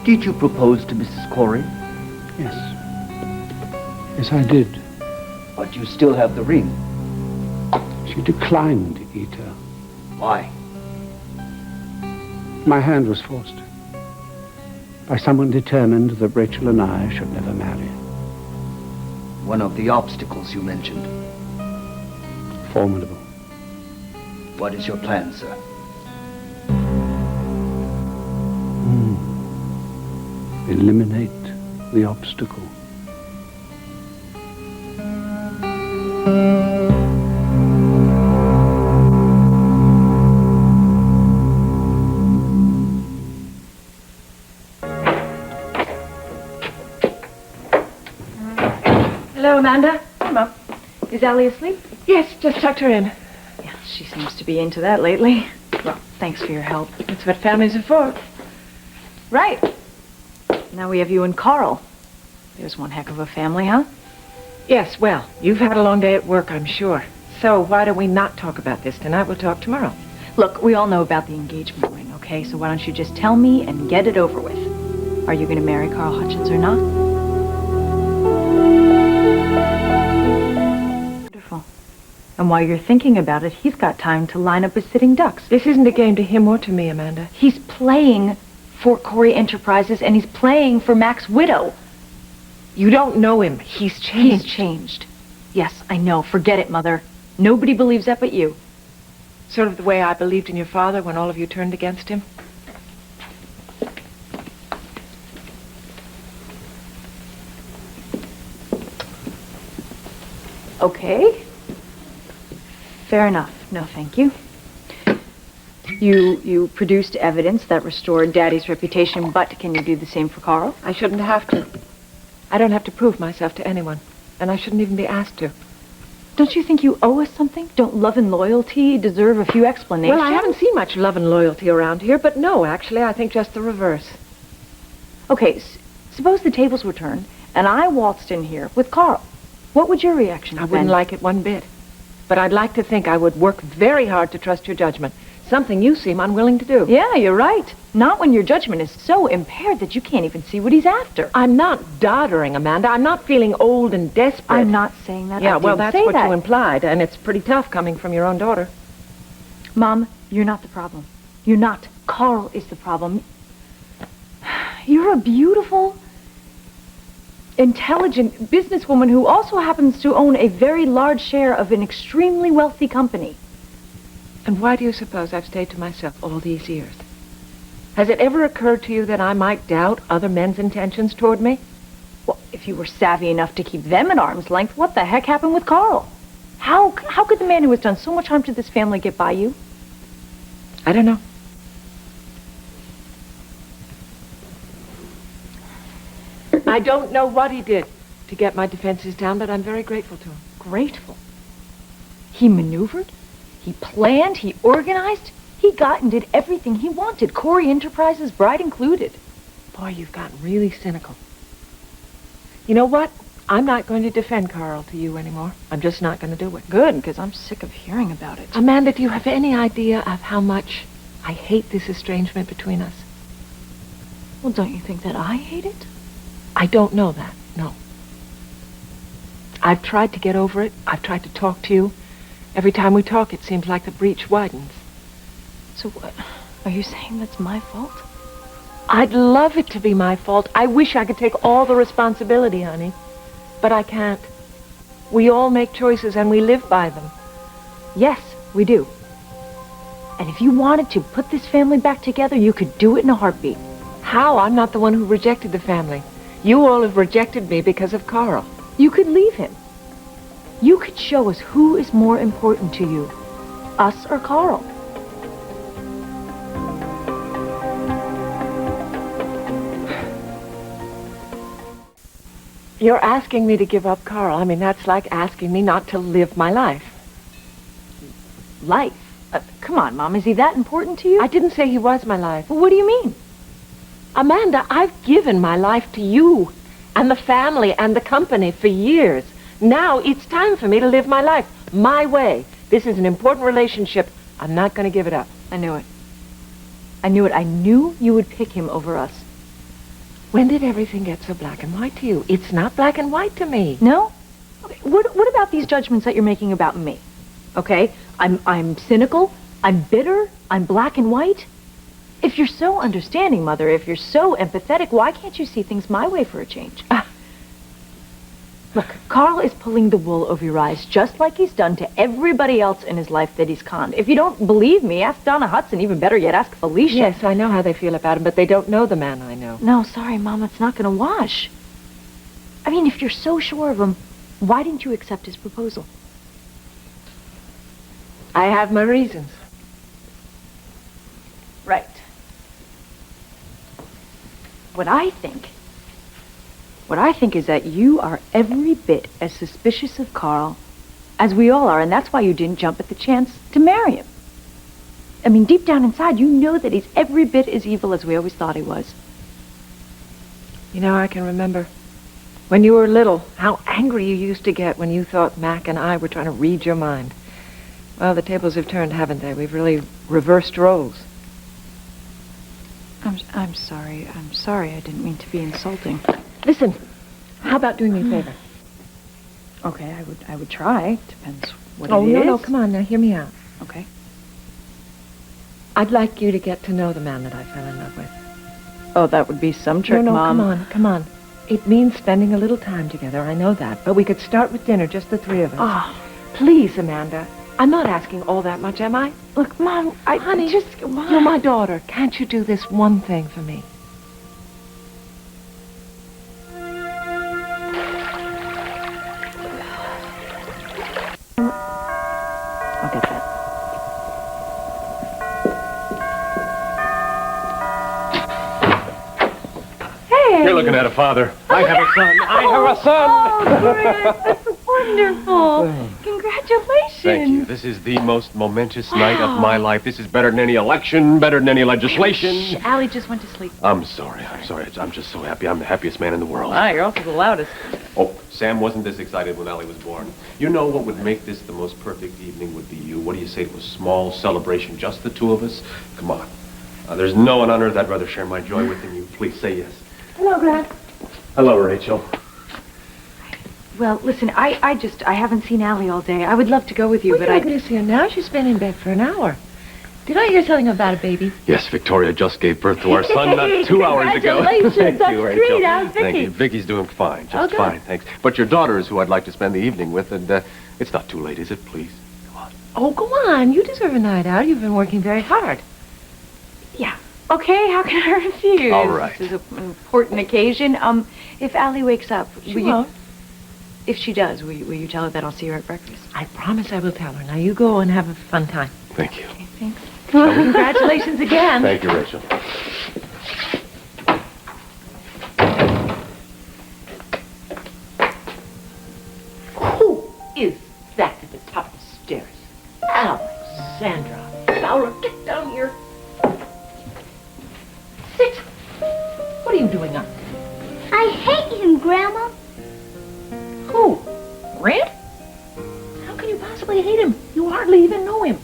Did you propose to Mrs. Cory? Yes. Yes, I did. But you still have the ring. She declined, Ita. Why? My hand was forced. By someone determined that Rachel and I should never marry. One of the obstacles you mentioned. Formidable. What is your plan, sir? Eliminate the obstacle. Hello, Amanda. Come up. Is Allie asleep? Yes, just tucked her in. Yeah, she seems to be into that lately. Well, thanks for your help. That's what families are for. Right. Now we have you and Carl. There's one heck of a family, huh? Yes, well, you've had a long day at work, I'm sure. So why don't we not talk about this tonight? We'll talk tomorrow. Look, we all know about the engagement ring, okay? So why don't you just tell me and get it over with? Are you going to marry Carl Hutchins or not? Wonderful. And while you're thinking about it, he's got time to line up his sitting ducks. This isn't a game to him or to me, Amanda. He's playing for Cory Enterprises, and he's playing for Mac's widow. You don't know him. He's changed. He's changed. Yes, I know. Forget it, Mother. Nobody believes that but you. Sort of the way I believed in your father when all of you turned against him. Okay. Fair enough. No, thank you. You produced evidence that restored Daddy's reputation, but can you do the same for Carl? I shouldn't have to. I don't have to prove myself to anyone, and I shouldn't even be asked to. Don't you think you owe us something? Don't love and loyalty deserve a few explanations? Well, I haven't seen much love and loyalty around here, but no, actually, I think just the reverse. Okay, suppose the tables were turned, and I waltzed in here with Carl. What would your reaction I have wouldn't been? like it one bit. But I'd like to think I would work very hard to trust your judgment, something you seem unwilling to do. Yeah, you're right. Not when your judgment is so impaired that you can't even see what he's after. I'm not doddering, Amanda. I'm not feeling old and desperate. I'm not saying that. Yeah, I well, didn't that's say what that. you implied, and it's pretty tough coming from your own daughter. Mom, you're not the problem. You're not. Carl is the problem. You're a beautiful, intelligent businesswoman who also happens to own a very large share of an extremely wealthy company. And why do you suppose I've stayed to myself all these years? Has it ever occurred to you that I might doubt other men's intentions toward me? Well, if you were savvy enough to keep them at arm's length, what the heck happened with Carl? How could the man who has done so much harm to this family get by you? I don't know. I don't know what he did to get my defenses down, but I'm very grateful to him. Grateful? He maneuvered? He planned? He organized? He got and did everything he wanted, Cory Enterprises, bride included. Boy, you've gotten really cynical. You know what? I'm not going to defend Carl to you anymore. I'm just not going to do it. Good, because I'm sick of hearing about it. Amanda, do you have any idea of how much I hate this estrangement between us? Well, don't you think that I hate it? I don't know that, no. I've tried to get over it. I've tried to talk to you. Every time we talk, it seems like the breach widens. So what? Are you saying that's my fault? I'd love it to be my fault. I wish I could take all the responsibility, honey. But I can't. We all make choices and we live by them. Yes, we do. And if you wanted to put this family back together, you could do it in a heartbeat. How? I'm not the one who rejected the family. You all have rejected me because of Carl. You could leave him. You could show us who is more important to you, us or Carl. You're asking me to give up Carl. I mean, that's like asking me not to live my life. Life? Come on, Mom. Is he that important to you? I didn't say he was my life. Well, what do you mean? Amanda, I've given my life to you and the family and the company for years. Now it's time for me to live my life my way. This is an important relationship. I'm not going to give it up. I knew it. I knew it. I knew you would pick him over us. When did everything get so black and white to you? It's not black and white to me. No? Okay, what about these judgments that you're making about me? Okay, I'm cynical, I'm bitter, I'm black and white. If you're so understanding, Mother, if you're so empathetic, why can't you see things my way for a change? Look, Carl is pulling the wool over your eyes just like he's done to everybody else in his life that he's conned. If you don't believe me, ask Donna Hudson. Even better yet, ask Felicia. Yes, I know how they feel about him, but they don't know the man I know. No, sorry, Mom, it's not going to wash. I mean, if you're so sure of him, why didn't you accept his proposal? I have my reasons. Right. What I think What I think is that you are every bit as suspicious of Carl as we all are, and that's why you didn't jump at the chance to marry him. I mean, deep down inside, you know that he's every bit as evil as we always thought he was. You know, I can remember when you were little, how angry you used to get when you thought Mac and I were trying to read your mind. Well, the tables have turned, haven't they? We've really reversed roles. I'm sorry. I'm sorry. I didn't mean to be insulting. Listen, how about doing me a favor? Okay, I would try. Depends what it is. Oh, no, come on, now hear me out. Okay. I'd like you to get to know the man that I fell in love with. Oh, that would be some trick, No, Mom. come on. It means spending a little time together, I know that. But we could start with dinner, just the three of us. Oh. Please, Amanda. I'm not asking all that much, am I? Look, Mom, Honey, you're my daughter. Can't you do this one thing for me? I'll get that. Hey! You're looking at a father. I have a son. I have a son. Oh, Grant, that's wonderful. Congratulations. Thank you. This is the most momentous night of my life. This is better than any election, better than any legislation. Allie just went to sleep. I'm sorry. I'm just so happy. I'm the happiest man in the world. Ah, you're also the loudest. Oh, Sam wasn't this excited when Allie was born. You know what would make this the most perfect evening would be you. What do you say to a small celebration, just the two of us? Come on. There's no one on earth I'd rather share my joy with than you. Please say yes. Hello, Grant. Hello, Rachel. Well, listen, I haven't seen Allie all day. I would love to go with you, Well, but you're not going to see her now. She's been in bed for an hour. Did I hear something about a baby? Yes, Victoria just gave birth to our son not 2 hours ago. Congratulations. Thank That's you, Rachel. great. How's Vicky? Thank you. Vicky's doing fine, just good. fine, thanks. But your daughter is who I'd like to spend the evening with, and it's not too late, is it? Please, come on. Oh, go on. You deserve a night out. You've been working very hard. Yeah. Okay, how can I refuse? All right. This is an important occasion. If Allie wakes up, She won't. If she does, will you tell her that I'll see her at breakfast? I promise I will tell her. Now you go and have a fun time. Thank you. Okay, thanks. Congratulations again. Thank you, Rachel. Who is that at the top of the stairs? Alexandra Fowler, get down here. Sit. What are you doing up? I hate him, Grandma. Who? Grant? How can you possibly hate him? You hardly even know him.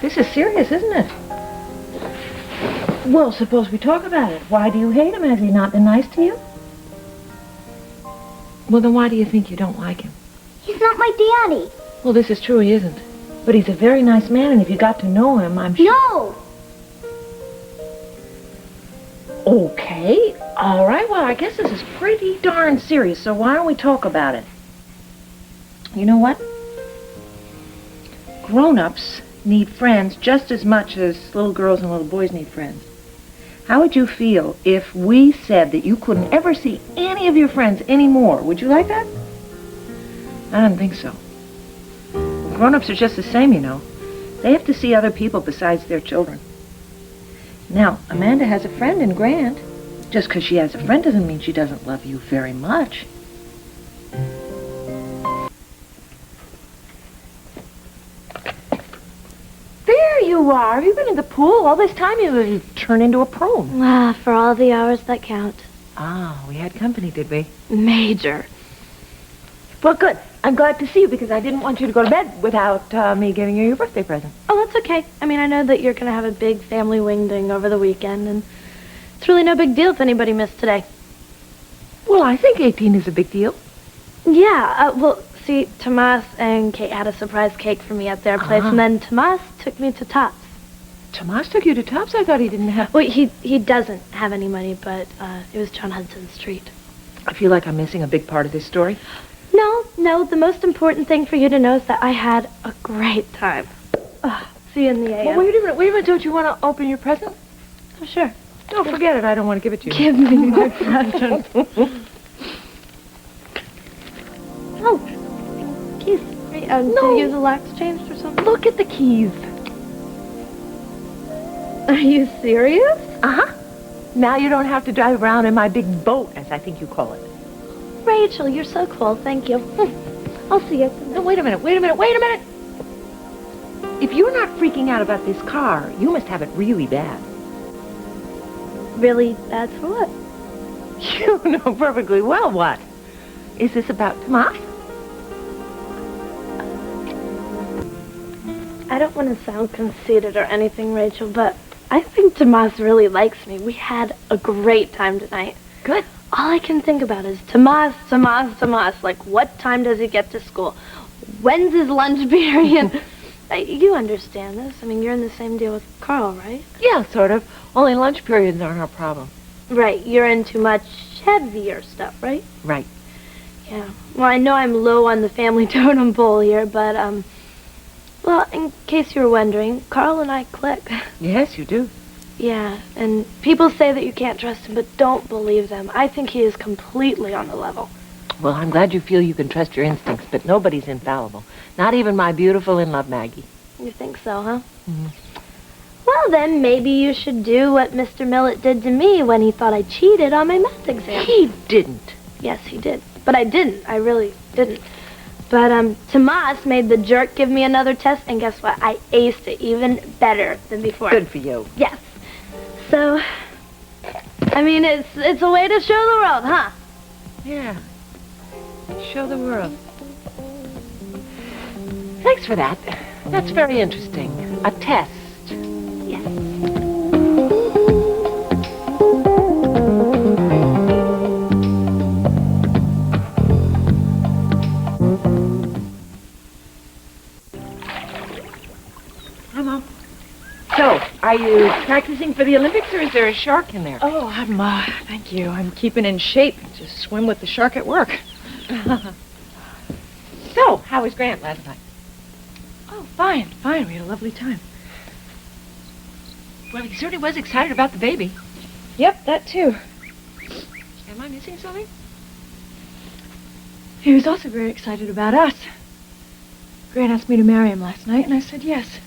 This is serious, isn't it? Well, suppose we talk about it. Why do you hate him? Has he not been nice to you? Well, then why do you think you don't like him? He's not my daddy. Well, this is true, he isn't. But he's a very nice man, and if you got to know him, I'm sure... No. Okay. All right. Well, I guess this is pretty darn serious, so why don't we talk about it? You know what? Grown-ups need friends just as much as little girls and little boys need friends. How would you feel if we said that you couldn't ever see any of your friends anymore? Would you like that? I don't think so. Grown-ups are just the same, you know. They have to see other people besides their children. Now, Amanda has a friend in Grant. Just because she has a friend doesn't mean she doesn't love you very much. There you are. Have you been in the pool? All this time you've turned into a prune. Ah, for all the hours that count. Ah, we had company, did we? Major. Well, good. I'm glad to see you because I didn't want you to go to bed without me giving you your birthday present. Oh, that's okay. I mean, I know that you're going to have a big family wing-ding over the weekend, and it's really no big deal if anybody missed today. Well, I think 18 is a big deal. Yeah, well, see, Tomas and Kate had a surprise cake for me at their place, and then Tomas took me to Tops. Tomas took you to Tops? I thought he didn't have... Well, he doesn't have any money, but it was John Hudson's treat. I feel like I'm missing a big part of this story. No, the most important thing for you to know is that I had a great time. See you in the AM. Well, wait a minute. Don't you want to open your present? Oh, sure. No, forget it. I don't want to give it to you. Give me my present. Oh, keys. No. Did you use the locks changed or something? Look at the keys. Are you serious? Uh-huh. Now you don't have to drive around in my big boat, as I think you call it. Rachel, you're so cool. Thank you. I'll see you. No, wait a minute. If you're not freaking out about this car, you must have it really bad. Really bad for what? You know perfectly well what. Is this about Tomas? I don't want to sound conceited or anything, Rachel, but I think Tomas really likes me. We had a great time tonight. Good. All I can think about is Tomas. Like, what time does he get to school? When's his lunch period? You understand this. I mean, you're in the same deal with Carl, right? Yeah, sort of. Only lunch periods aren't our problem. Right. You're into much heavier stuff, right? Right. Yeah. Well, I know I'm low on the family totem pole here, but, well, in case you were wondering, Carl and I click. Yes, you do. Yeah, and people say that you can't trust him, but don't believe them. I think he is completely on the level. Well, I'm glad you feel you can trust your instincts, but nobody's infallible. Not even my beautiful in love Maggie. You think so, huh? Mm-hmm. Well, then maybe you should do what Mr. Millett did to me when he thought I cheated on my math exam. He didn't. Yes, he did. But I didn't. I really didn't. But, Tomas made the jerk give me another test, and guess what? I aced it even better than before. Good for you. Yes. So, I mean, it's a way to show the world, huh? Yeah. Show the world. Thanks for that. That's very interesting. A test. Yes. Hi, Mom. So, are you practicing for the Olympics, or is there a shark in there? Oh, thank you. I'm keeping in shape to swim with the shark at work. So, how was Grant last night? Oh, fine. We had a lovely time. Well, he certainly was excited about the baby. Yep, that too. Am I missing something? He was also very excited about us. Grant asked me to marry him last night, and I said yes.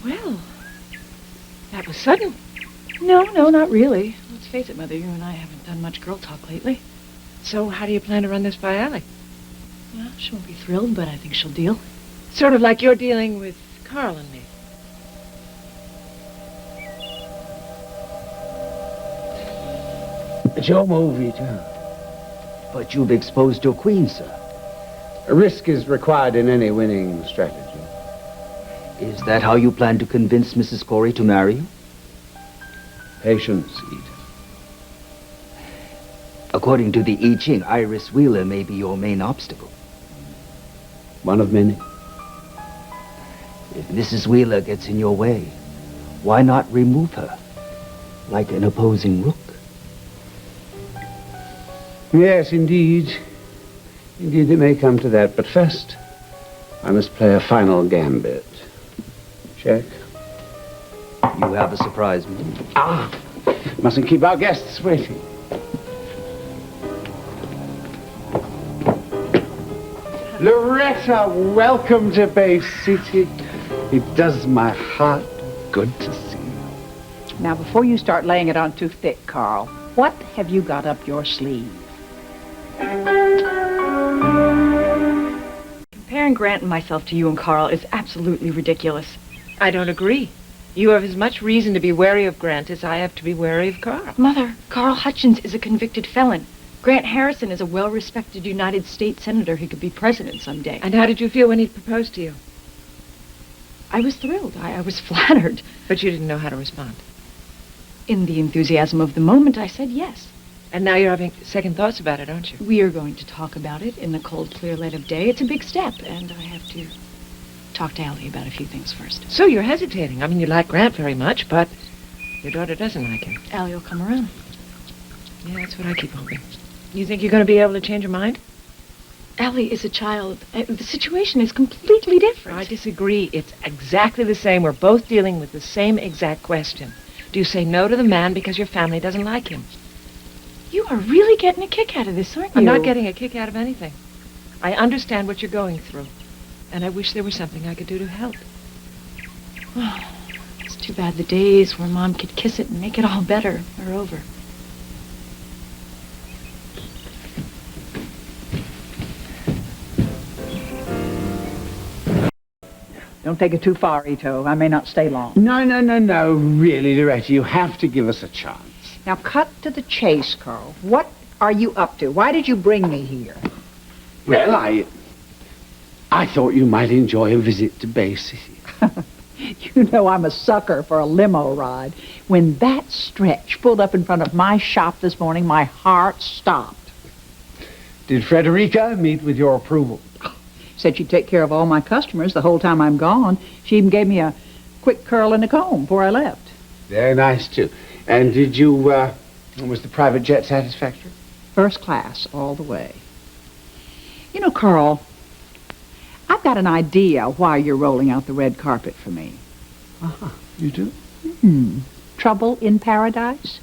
Well, that was sudden. No, not really. Let's face it, Mother, you and I haven't done much girl talk lately. So, how do you plan to run this by Allie? Well, she won't be thrilled, but I think she'll deal. Sort of like you're dealing with Carl and me. It's your movie, too. But you've exposed your queen, sir. A risk is required in any winning strategy. Is that how you plan to convince Mrs. Cory to marry you? Patience, Edith. According to the I Ching, Iris Wheeler may be your main obstacle. One of many. If Mrs. Wheeler gets in your way, why not remove her, like an opposing rook? Yes, indeed. Indeed, it may come to that. But first, I must play a final gambit. Check. You have a surprise move. Mustn't keep our guests waiting. Loretta, welcome to Bay City. It does my heart good to see you. Now, before you start laying it on too thick, Carl, what have you got up your sleeve? Comparing Grant and myself to you and Carl is absolutely ridiculous. I don't agree. You have as much reason to be wary of Grant as I have to be wary of Carl. Mother, Carl Hutchins is a convicted felon. Grant Harrison is a well-respected United States senator who could be president someday. And how did you feel when he proposed to you? I was thrilled. I was flattered. But you didn't know how to respond. In the enthusiasm of the moment, I said yes. And now you're having second thoughts about it, aren't you? We are going to talk about it in the cold, clear light of day. It's a big step, and I have to talk to Allie about a few things first. So you're hesitating. I mean, you like Grant very much, but your daughter doesn't like him. Allie will come around. Yeah, that's what I keep hoping. You think you're going to be able to change your mind? Allie is a child. The situation is completely different. I disagree. It's exactly the same. We're both dealing with the same exact question. Do you say no to the man because your family doesn't like him? You are really getting a kick out of this, aren't you? I'm not getting a kick out of anything. I understand what you're going through, and I wish there was something I could do to help. It's too too bad the days where Mom could kiss it and make it all better are over. Don't take it too far, Ito. I may not stay long. No. Really, Loretta, you have to give us a chance. Now, cut to the chase, Carl. What are you up to? Why did you bring me here? Well, I thought you might enjoy a visit to Bay City. You know I'm a sucker for a limo ride. When that stretch pulled up in front of my shop this morning, my heart stopped. Did Frederica meet with your approval? Said she'd take care of all my customers the whole time I'm gone. She even gave me a quick curl and a comb before I left. Very nice, too. And did you, was the private jet satisfactory? First class, all the way. You know, Carl, I've got an idea why you're rolling out the red carpet for me. You do? Trouble in paradise?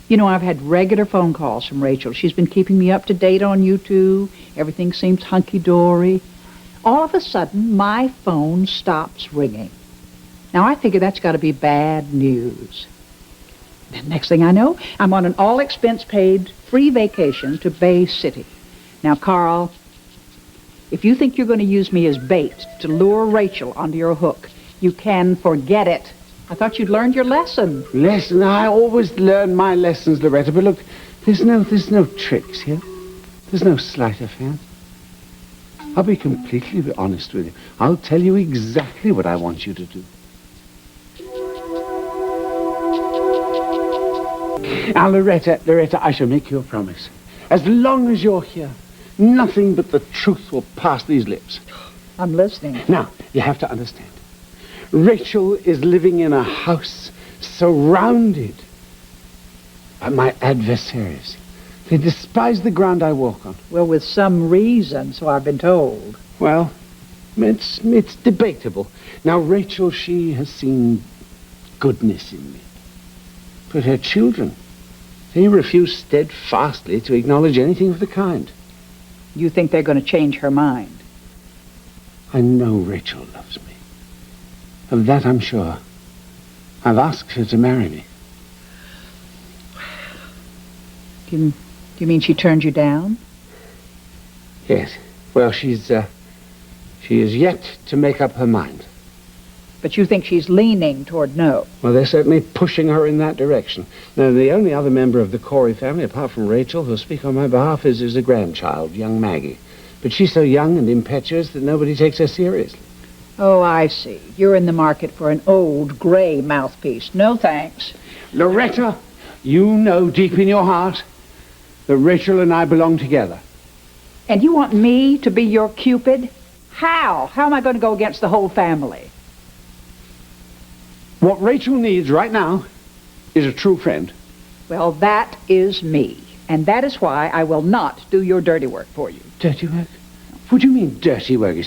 You know, I've had regular phone calls from Rachel. She's been keeping me up to date on you two. Everything seems hunky-dory. All of a sudden, my phone stops ringing. Now, I figure that's got to be bad news. Then next thing I know, I'm on an all-expense-paid free vacation to Bay City. Now, Carl, if you think you're going to use me as bait to lure Rachel onto your hook, you can forget it. I thought you'd learned your lesson. Lesson? I always learn my lessons, Loretta, but look, there's no tricks here. There's no sleight of hand. I'll be completely honest with you. I'll tell you exactly what I want you to do. Now, Loretta, I shall make you a promise. As long as you're here, nothing but the truth will pass these lips. I'm listening. Now, you have to understand. Rachel is living in a house surrounded by my adversaries. They despise the ground I walk on. Well, with some reason, so I've been told. Well, it's debatable. Now, Rachel, she has seen goodness in me. But her children, they refuse steadfastly to acknowledge anything of the kind. You think they're going to change her mind? I know Rachel loves me. Of that I'm sure. I've asked her to marry me. Do you mean she turned you down? Yes. Well, she is yet to make up her mind. But you think she's leaning toward no? Well, they're certainly pushing her in that direction. Now, the only other member of the Cory family, apart from Rachel, who'll speak on my behalf, is a grandchild, young Maggie. But she's so young and impetuous that nobody takes her seriously. Oh, I see. You're in the market for an old, gray mouthpiece. No thanks. Loretta, you know deep in your heart that Rachel and I belong together. And you want me to be your Cupid? How? How am I going to go against the whole family? What Rachel needs right now is a true friend. Well, that is me. And that is why I will not do your dirty work for you. Dirty work? What do you mean, dirty work?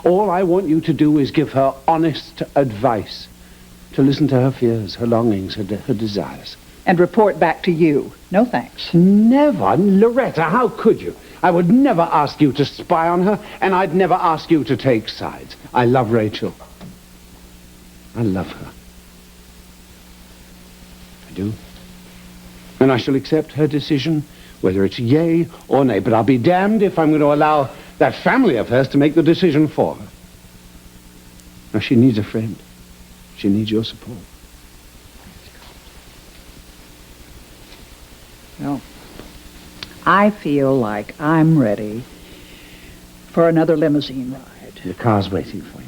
All I want you to do is give her honest advice, to listen to her fears, her longings, her desires. And report back to you. No thanks. Never. Loretta, how could you? I would never ask you to spy on her, and I'd never ask you to take sides. I love Rachel. I love her. I do. And I shall accept her decision, whether it's yay or nay. But I'll be damned if I'm going to allow that family of hers to make the decision for her. Now, she needs a friend. She needs your support. Well, I feel like I'm ready for another limousine ride. The car's waiting for you.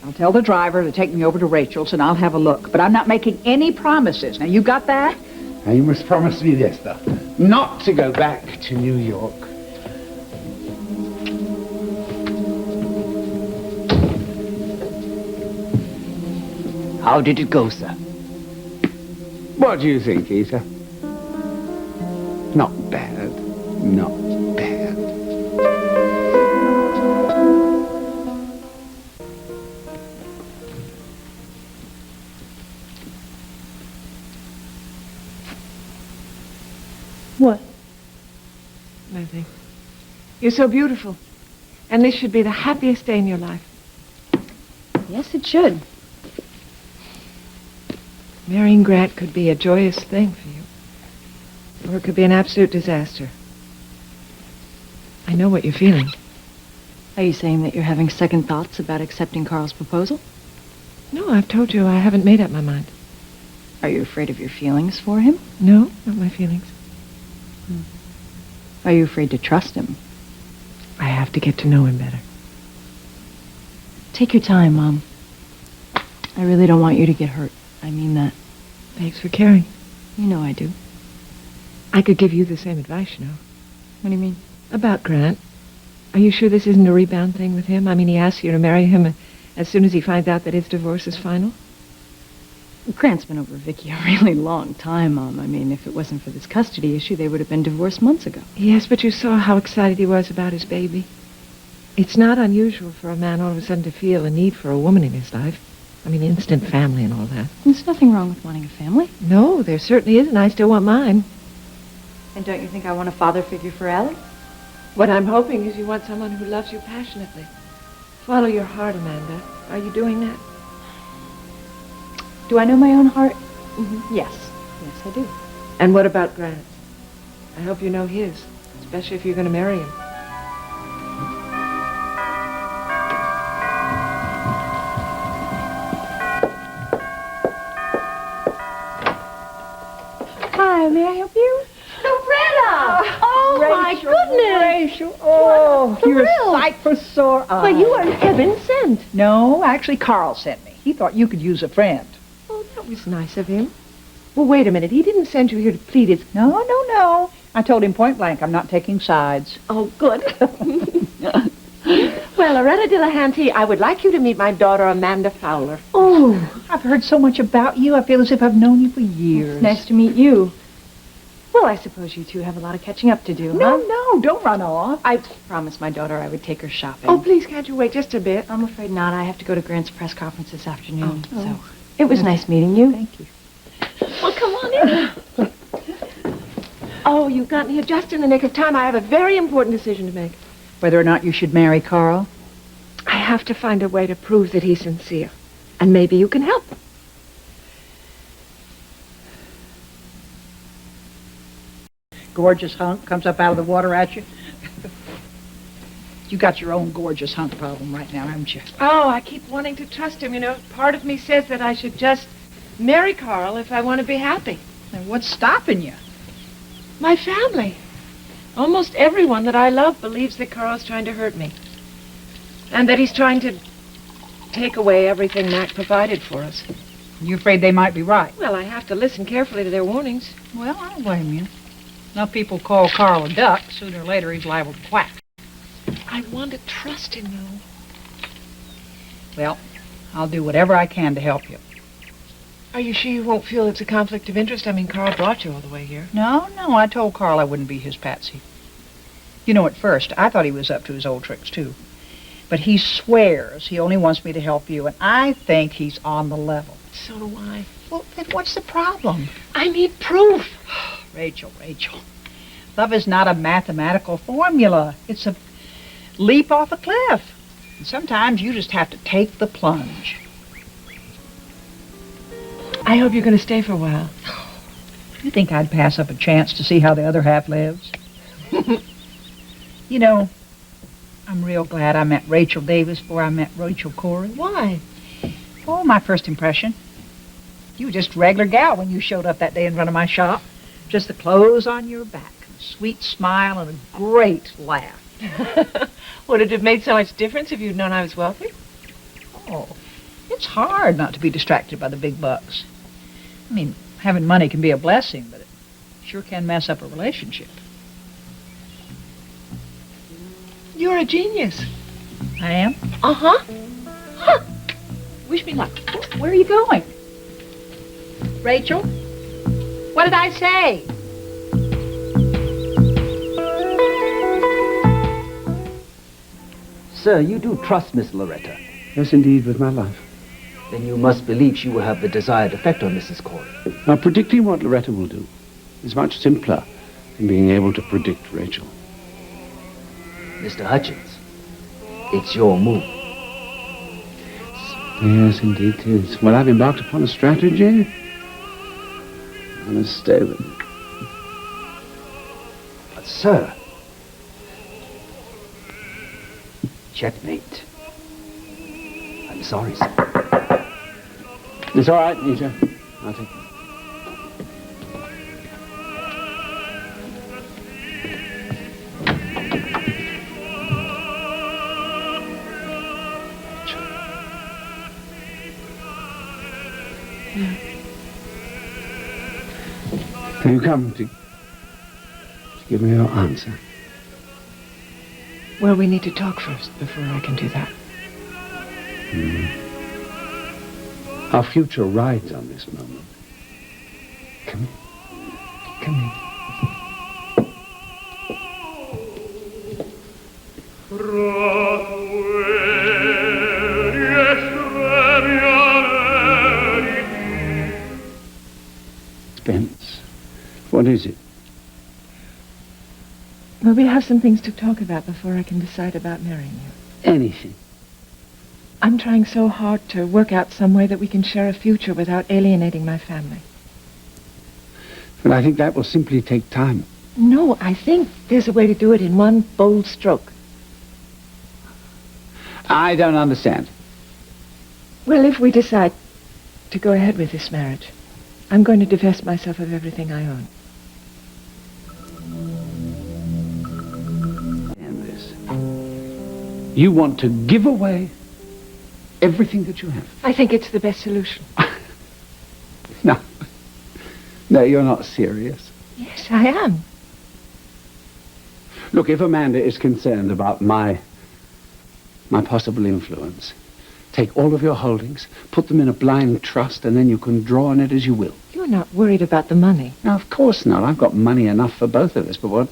I'll tell the driver to take me over to Rachel's and I'll have a look. But I'm not making any promises. Now, you got that? Now, you must promise me this, though. Not to go back to New York. How did it go, sir? What do you think, Ita? Not bad. Not bad. What? Nothing. You're so beautiful. And this should be the happiest day in your life. Yes, it should. Marrying Grant could be a joyous thing for you. Or it could be an absolute disaster. I know what you're feeling. Are you saying that you're having second thoughts about accepting Carl's proposal? No, I've told you I haven't made up my mind. Are you afraid of your feelings for him? No, not my feelings. Are you afraid to trust him? I have to get to know him better. Take your time, Mom. I really don't want you to get hurt. I mean that. Thanks for caring. You know I do. I could give you the same advice, you know. What do you mean? About Grant. Are you sure this isn't a rebound thing with him? I mean, he asks you to marry him as soon as he finds out that his divorce is final? Grant's been over Vicky a really long time, Mom. I mean, if it wasn't for this custody issue, they would have been divorced months ago. Yes, but you saw how excited he was about his baby. It's not unusual for a man all of a sudden to feel a need for a woman in his life. I mean, instant family and all that. There's nothing wrong with wanting a family. No, there certainly isn't. I still want mine. And don't you think I want a father figure for Allie? What I'm hoping is you want someone who loves you passionately. Follow your heart, Amanda. Are you doing that? Do I know my own heart? Yes. Yes, I do. And what about Grant? I hope you know his, especially if you're going to marry him. Hi, may I help you? Loretta! Oh, my goodness! Rachel, oh, you're a thrill. sight for sore eyes. Well, you are heaven sent. No, actually, Carl sent me. He thought you could use a friend. Oh, that was nice of him. Well, wait a minute. He didn't send you here to plead his... No. I told him point blank, I'm not taking sides. Oh, good. Well, Loretta Delahanty, I would like you to meet my daughter, Amanda Fowler. Oh, I've heard so much about you. I feel as if I've known you for years. Nice to meet you. Well, I suppose you two have a lot of catching up to do, huh? No, don't run off. I promised my daughter I would take her shopping. Oh, please, can't you wait just a bit? I'm afraid not. I have to go to Grant's press conference this afternoon. So it was nice meeting you. Thank you. Well, come on in. Oh, you've gotten here just in the nick of time. I have a very important decision to make. Whether or not you should marry Carl? I have to find a way to prove that he's sincere. And maybe you can help. Gorgeous hunk comes up out of the water at you. You got your own gorgeous hunk problem right now, haven't you? Oh, I keep wanting to trust him. You know, part of me says that I should just marry Carl if I want to be happy. And what's stopping you? My family. Almost everyone that I love believes that Carl's trying to hurt me. And that he's trying to take away everything Mac provided for us. You afraid they might be right? Well, I have to listen carefully to their warnings. Well, I don't blame you. Enough people call Carl a duck. Sooner or later, he's liable to quack. I want to trust him, though. Well, I'll do whatever I can to help you. Are you sure you won't feel it's a conflict of interest? I mean, Carl brought you all the way here. No, I told Carl I wouldn't be his patsy. You know, at first, I thought he was up to his old tricks, too. But he swears he only wants me to help you, and I think he's on the level. So do I. Well, then what's the problem? I need proof. Rachel. Love is not a mathematical formula. It's a leap off a cliff. And sometimes you just have to take the plunge. I hope you're going to stay for a while. You think I'd pass up a chance to see how the other half lives? You know, I'm real glad I met Rachel Davis before I met Rachel Cory. Why? Oh, my first impression. You were just a regular gal when you showed up that day in front of my shop. Just the clothes on your back, a sweet smile, and a great laugh. Would it have made so much difference if you'd known I was wealthy? Oh, it's hard not to be distracted by the big bucks. I mean, having money can be a blessing, but it sure can mess up a relationship. You're a genius. I am? Uh-huh. Huh. Wish me luck. Where are you going? Rachel? What did I say? Sir, you do trust Miss Loretta. Yes, indeed, with my life. Then you must believe she will have the desired effect on Mrs. Cory. Now, predicting what Loretta will do is much simpler than being able to predict Rachel. Mr. Hutchins, it's your move. Yes, indeed it is. Well, I've embarked upon a strategy I must stay with you. But, sir. Checkmate. I'm sorry, sir. It's all right, Nisha. I'll take it. Have you come to give me your answer? Well, we need to talk first before I can do that. Our future rides on this moment. Come here. Come here. Spence, what is it? Well, we have some things to talk about before I can decide about marrying you. Anything. I'm trying so hard to work out some way that we can share a future without alienating my family. But I think that will simply take time. No, I think there's a way to do it in one bold stroke. I don't understand. Well, if we decide to go ahead with this marriage, I'm going to divest myself of everything I own. And this. You want to give away everything that you have? I think it's the best solution. No. No, you're not serious. Yes, I am. Look, if Amanda is concerned about my possible influence, take all of your holdings, put them in a blind trust, and then you can draw on it as you will. You're not worried about the money. Now, of course not. I've got money enough for both of us, but what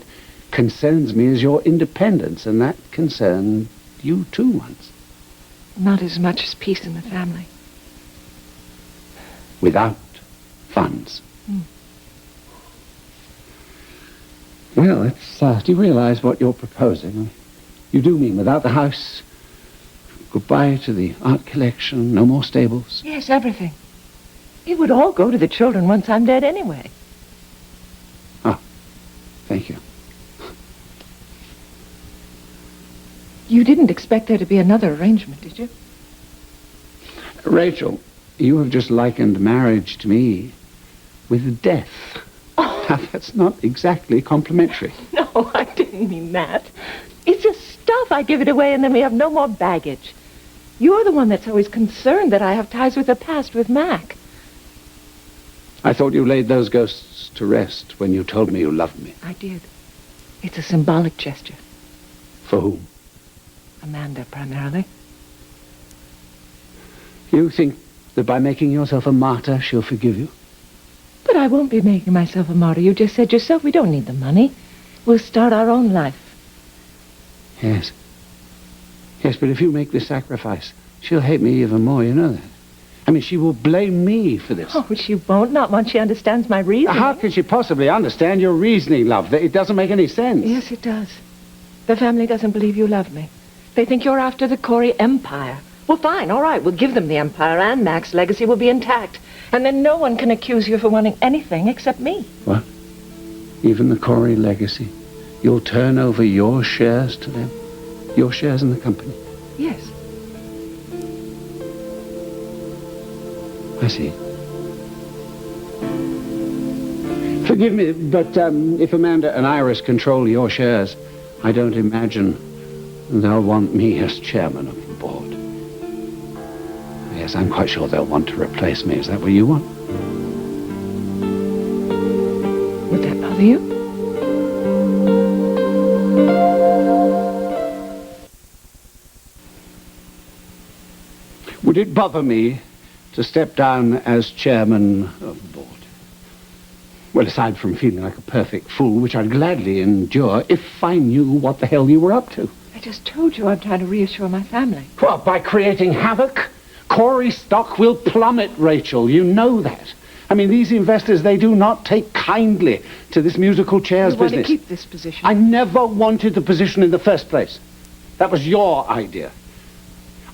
concerns me is your independence, and that concerned you too once. Not as much as peace in the family. Without funds. Well, do you realize what you're proposing? You do mean without the house, goodbye to the art collection, no more stables? Yes, everything. It would all go to the children once I'm dead anyway. Oh, thank you. You didn't expect there to be another arrangement, did you? Rachel, you have just likened marriage to me with death. Oh. Now, that's not exactly complimentary. No, I didn't mean that. It's just stuff. I give it away and then we have no more baggage. You're the one that's always concerned that I have ties with the past with Mac. I thought you laid those ghosts to rest when you told me you loved me. I did. It's a symbolic gesture. For whom? Amanda, primarily. You think that by making yourself a martyr, she'll forgive you? But I won't be making myself a martyr. You just said yourself we don't need the money. We'll start our own life. Yes. Yes, but if you make this sacrifice, she'll hate me even more, you know that. I mean, she will blame me for this. Oh, she won't. Not once she understands my reasoning. How can she possibly understand your reasoning, love? It doesn't make any sense. Yes, it does. The family doesn't believe you love me. They think you're after the Cory empire. Well, fine, all right. We'll give them the empire, and Mac's legacy will be intact. And then no one can accuse you for wanting anything except me. What? Even the Cory legacy? You'll turn over your shares to them? Your shares in the company? Yes. I see. Forgive me, but if Amanda and Iris control your shares, I don't imagine they'll want me as chairman of the board. Yes, I'm quite sure they'll want to replace me. Is that what you want? Would that bother you? Would it bother me to step down as chairman of the board? Well, aside from feeling like a perfect fool, which I'd gladly endure if I knew what the hell you were up to. I just told you I'm trying to reassure my family. Well, by creating havoc? Cory stock will plummet, Rachel. You know that. I mean, these investors, they do not take kindly to this musical chairs You want business. to keep this position. I never wanted the position in the first place. That was your idea.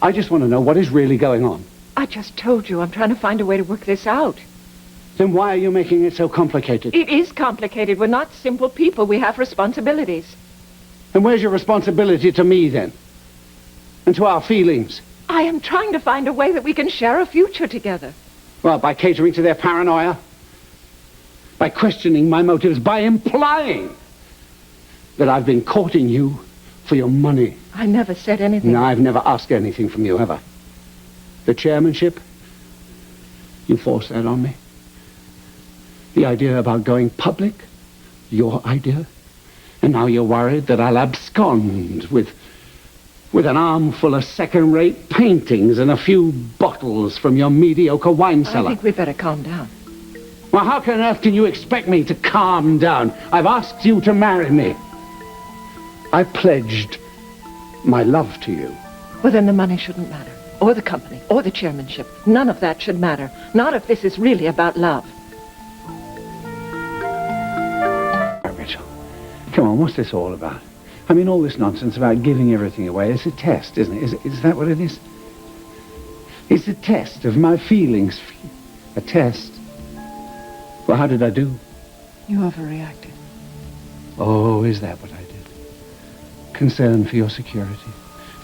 I just want to know what is really going on. I just told you I'm trying to find a way to work this out. Then why are you making it so complicated? It is complicated. We're not simple people. We have responsibilities. And where's your responsibility to me, then? And to our feelings? I am trying to find a way that we can share a future together. Well, by catering to their paranoia? By questioning my motives? By implying that I've been courting you for your money? I never said anything. No, I've never asked anything from you, ever. The chairmanship? You forced that on me. The idea about going public? Your idea? And now you're worried that I'll abscond with an armful of second-rate paintings and a few bottles from your mediocre wine cellar. I think we better calm down. Well, how on earth can you expect me to calm down? I've asked you to marry me. I pledged my love to you. Well, then the money shouldn't matter. Or the company. Or the chairmanship. None of that should matter. Not if this is really about love. Rachel, come on, what's this all about? I mean, all this nonsense about giving everything away is a test, isn't it? Is that what it is? It's a test of my feelings. A test. Well, how did I do? You overreacted. Oh, is that what I did? Concern for your security,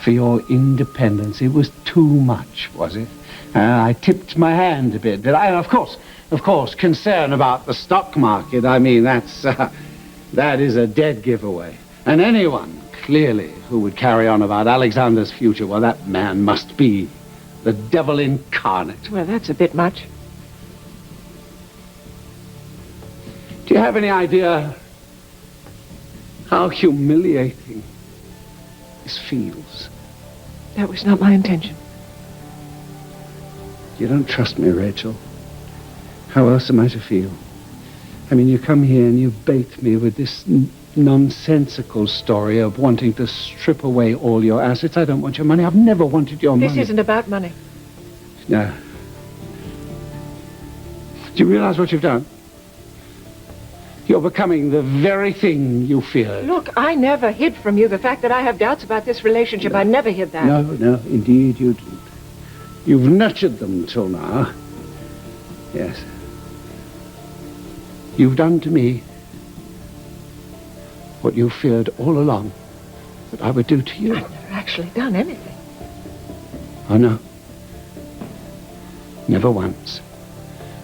for your independence. It was too much, was it? I tipped my hand a bit, did I? And of course, concern about the stock market. I mean, that is a dead giveaway. And anyone, clearly, who would carry on about Alexander's future, well, that man must be the devil incarnate. Well, that's a bit much. Do you have any idea how humiliating this feels? That was not my intention. You don't trust me, Rachel. How else am I to feel? I mean, you come here and you bait me with this nonsensical story of wanting to strip away all your assets. I don't want your money. I've never wanted your money. This isn't about money. No. Do you realize what you've done? You're becoming the very thing you feared. Look, I never hid from you the fact that I have doubts about this relationship. I never hid that. No, indeed you didn't. You've nurtured them till now. Yes. You've done to me what you feared all along that I would do to you. I've never actually done anything. Oh, no. Never once.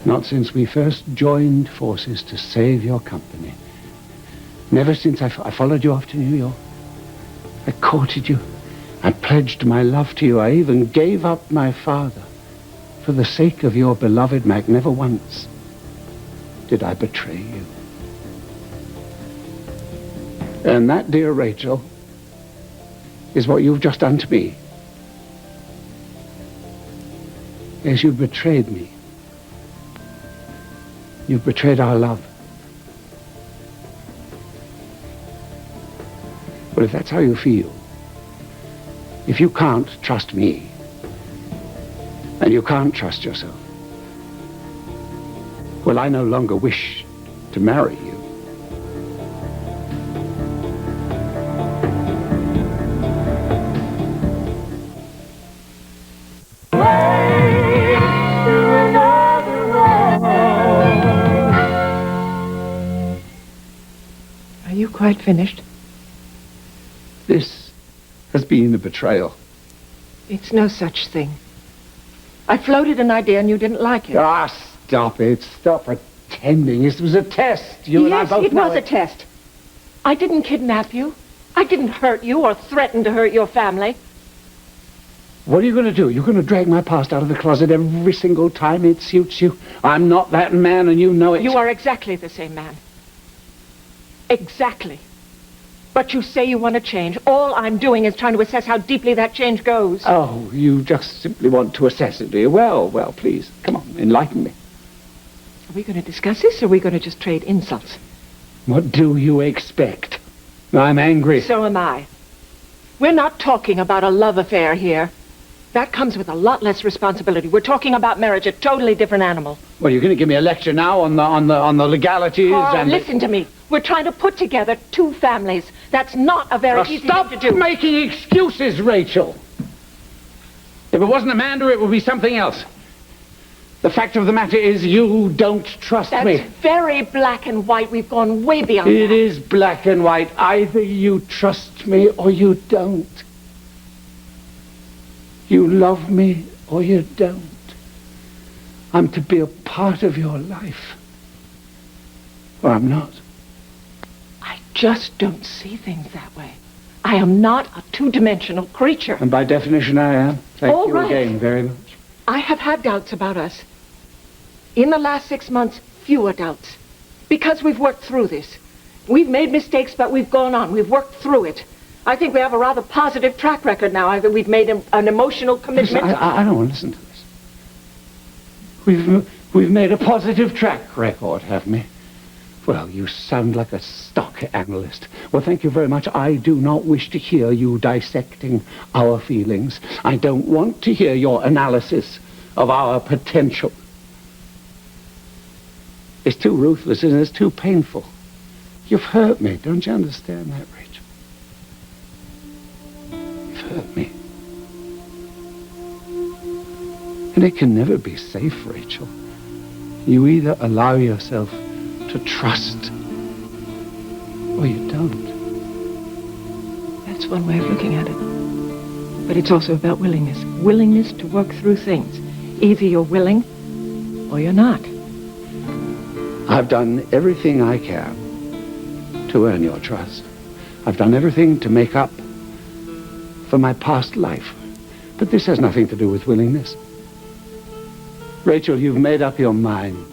Not since we first joined forces to save your company. Never since I followed you off to New York. I courted you. I pledged my love to you. I even gave up my father for the sake of your beloved Mag. Never once did I betray you. And that, dear Rachel, is what you've just done to me. Yes, you've betrayed me. You've betrayed our love. But if that's how you feel, if you can't trust me, and you can't trust yourself, well, I no longer wish to marry you. Are you quite finished? This has been a betrayal. It's no such thing. I floated an idea and you didn't like it. Ah, stop it. Stop pretending. This was a test. You and I both Yes, it know was a test. I didn't kidnap you. I didn't hurt you or threaten to hurt your family. What are you going to do? You're going to drag my past out of the closet every single time it suits you? I'm not that man, and you know it. You are exactly the same man. Exactly. But you say you want to change. All I'm doing is trying to assess how deeply that change goes. Oh, you just simply want to assess it, do you? Well, please, come on, enlighten me. Are we going to discuss this, or are we going to just trade insults? What do you expect? I'm angry. So am I. We're not talking about a love affair here. That comes with a lot less responsibility. We're talking about marriage, a totally different animal. Well, you're going to give me a lecture now on the legalities Carl, and... listen to me. We're trying to put together two families. That's not a very easy thing to do. Stop making excuses, Rachel. If it wasn't Amanda, it would be something else. The fact of the matter is you don't trust me. That's very black and white. We've gone way beyond It that. is black and white. Either you trust me or you don't. You love me or you don't. I'm to be a part of your life. Or I'm not. I just don't see things that way. I am not a two-dimensional creature. And by definition I am. Thank All you right. again very much. I have had doubts about us. In the last 6 months, fewer doubts. Because we've worked through this. We've made mistakes, but we've gone on. We've worked through it. I think we have a rather positive track record now. We've made an emotional commitment. Listen, I don't want to listen to this. We've made a positive track record, haven't we? Well, you sound like a stock analyst. Well, thank you very much. I do not wish to hear you dissecting our feelings. I don't want to hear your analysis of our potential. It's too ruthless, isn't it? It's too painful. You've hurt me. Don't you understand that, Rachel? You've hurt me. And it can never be safe, Rachel. You either allow yourself to trust or you don't. That's one way of looking at it. But it's also about willingness. Willingness to work through things. Either you're willing or you're not. I've done everything I can to earn your trust. I've done everything to make up for my past life. But this has nothing to do with willingness. Rachel, you've made up your mind.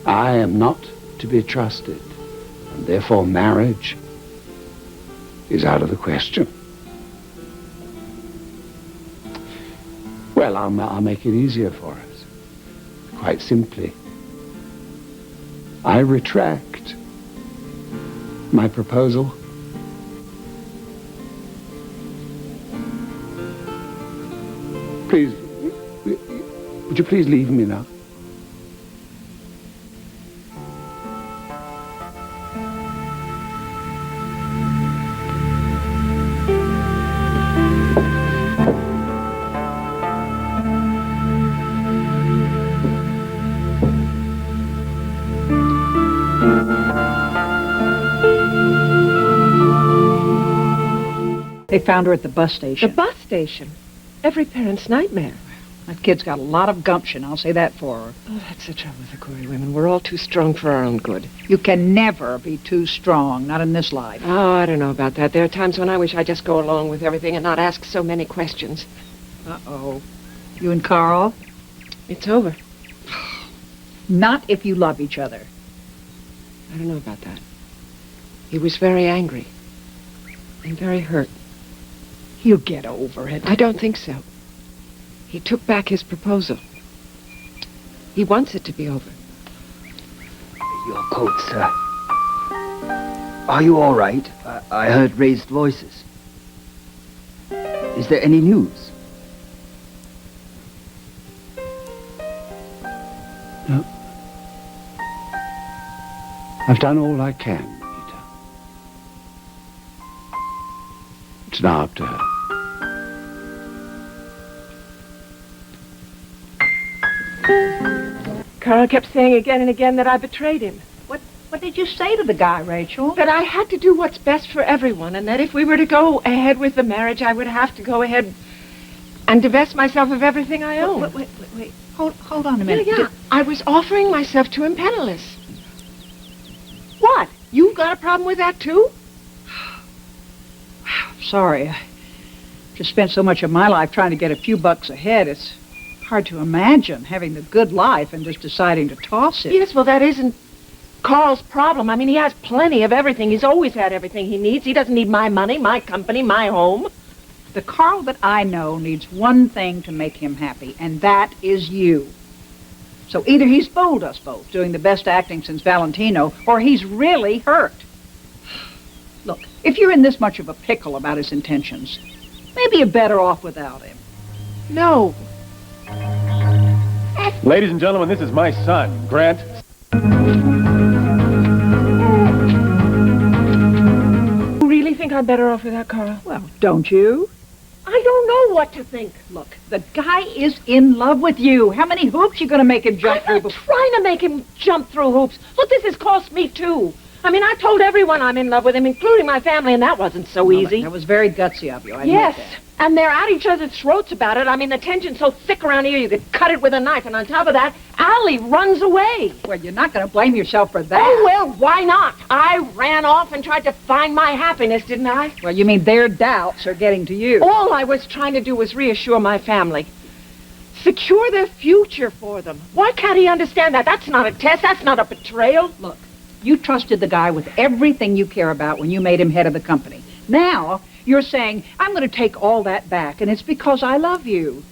I am not to be trusted, and therefore marriage is out of the question. Well, I'll make it easier for us. Quite simply, I retract my proposal. Please, would you please leave me now? They found her at the bus station. The bus station? Every parent's nightmare. That kid's got a lot of gumption, I'll say that for her. Oh, that's the trouble with the Cory women. We're all too strong for our own good. You can never be too strong, not in this life. Oh, I don't know about that. There are times when I wish I'd just go along with everything and not ask so many questions. Uh-oh. You and Carl? It's over. Not if you love each other. I don't know about that. He was very angry and very hurt. He'll get over it. I don't think so. He took back his proposal. He wants it to be over. Your coat, sir. Are you all right? I heard raised voices. Is there any news? No. I've done all I can, Peter. It's now up to her. Carl kept saying again and again that I betrayed him. What did you say to the guy, Rachel? That I had to do what's best for everyone, and that if we were to go ahead with the marriage, I would have to go ahead and divest myself of everything I own. Wait. Hold on a minute. Yeah. I was offering myself to him penniless. What? You've got a problem with that, too? Sorry. I just spent so much of my life trying to get a few bucks ahead. It's hard to imagine having the good life and just deciding to toss it. Yes, well, that isn't Carl's problem. I mean, he has plenty of everything. He's always had everything he needs. He doesn't need my money, my company, my home. The Carl that I know needs one thing to make him happy, and that is you. So either he's fooled us both, doing the best acting since Valentino, or he's really hurt. Look, if you're in this much of a pickle about his intentions, maybe you're better off without him. No. Ladies and gentlemen, this is my son, Grant. You really think I'm better off without Carl? Well, don't you? I don't know what to think. Look, the guy is in love with you. How many hoops you going to make him jump through? I'm not trying to make him jump through hoops. Look, this has cost me, too. I mean, I told everyone I'm in love with him, including my family, and that wasn't so easy. That was very gutsy of you. I Yes, admit that. and they're at each other's throats about it. I mean, the tension's so thick around here you could cut it with a knife. And on top of that, Allie runs away. Well, you're not going to blame yourself for that. Oh, well, why not? I ran off and tried to find my happiness, didn't I? Well, you mean their doubts are getting to you. All I was trying to do was reassure my family. Secure their future for them. Why can't he understand that? That's not a test. That's not a betrayal. Look, you trusted the guy with everything you care about when you made him head of the company. Now, you're saying, I'm going to take all that back, and it's because I love you.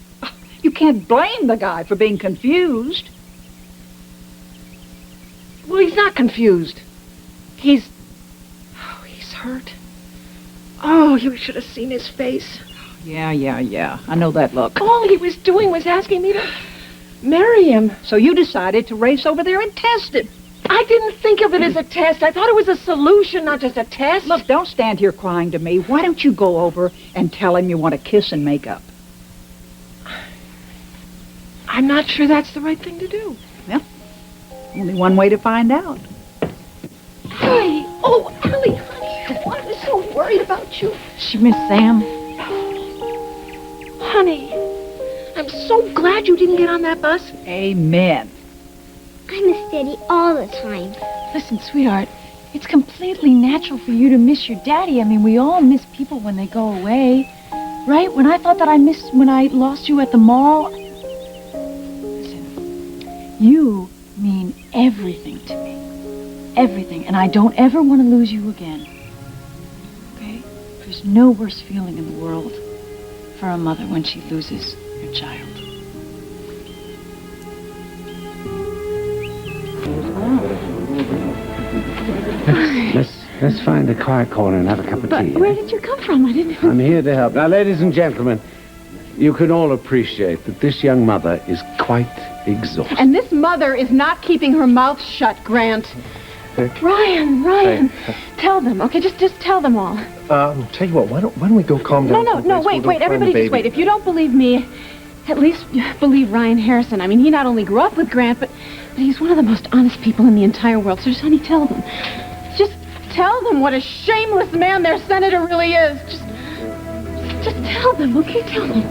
You can't blame the guy for being confused. Well, he's not confused. He's hurt. Oh, you should have seen his face. Yeah. I know that look. All he was doing was asking me to marry him. So you decided to race over there and test it. I didn't think of it as a test. I thought it was a solution, not just a test. Look, don't stand here crying to me. Why don't you go over and tell him you want to kiss and make up? I'm not sure that's the right thing to do. Well, only one way to find out. Allie! Oh, Allie, honey, I was so worried about you. She missed Sam. Honey, I'm so glad you didn't get on that bus. Amen. I miss Daddy all the time. Listen, sweetheart, it's completely natural for you to miss your daddy. I mean, we all miss people when they go away. Right? When I thought that I missed when I lost you at the mall. Listen, you mean everything to me. Everything. And I don't ever want to lose you again. Okay? There's no worse feeling in the world for a mother when she loses her child. Let's find a quiet corner and have a cup of tea. Where did you come from? I didn't... I'm here to help. Now, ladies and gentlemen, you can all appreciate that this young mother is quite exhausted. And this mother is not keeping her mouth shut, Grant. Ryan, tell them, okay? Just tell them all. Tell you what, why don't we go calm down? No, wait, everybody just wait. If you don't believe me, at least believe Ryan Harrison. I mean, he not only grew up with Grant, but he's one of the most honest people in the entire world. So just, honey, tell them. Just tell them what a shameless man their senator really is. Just tell them, okay? Tell them.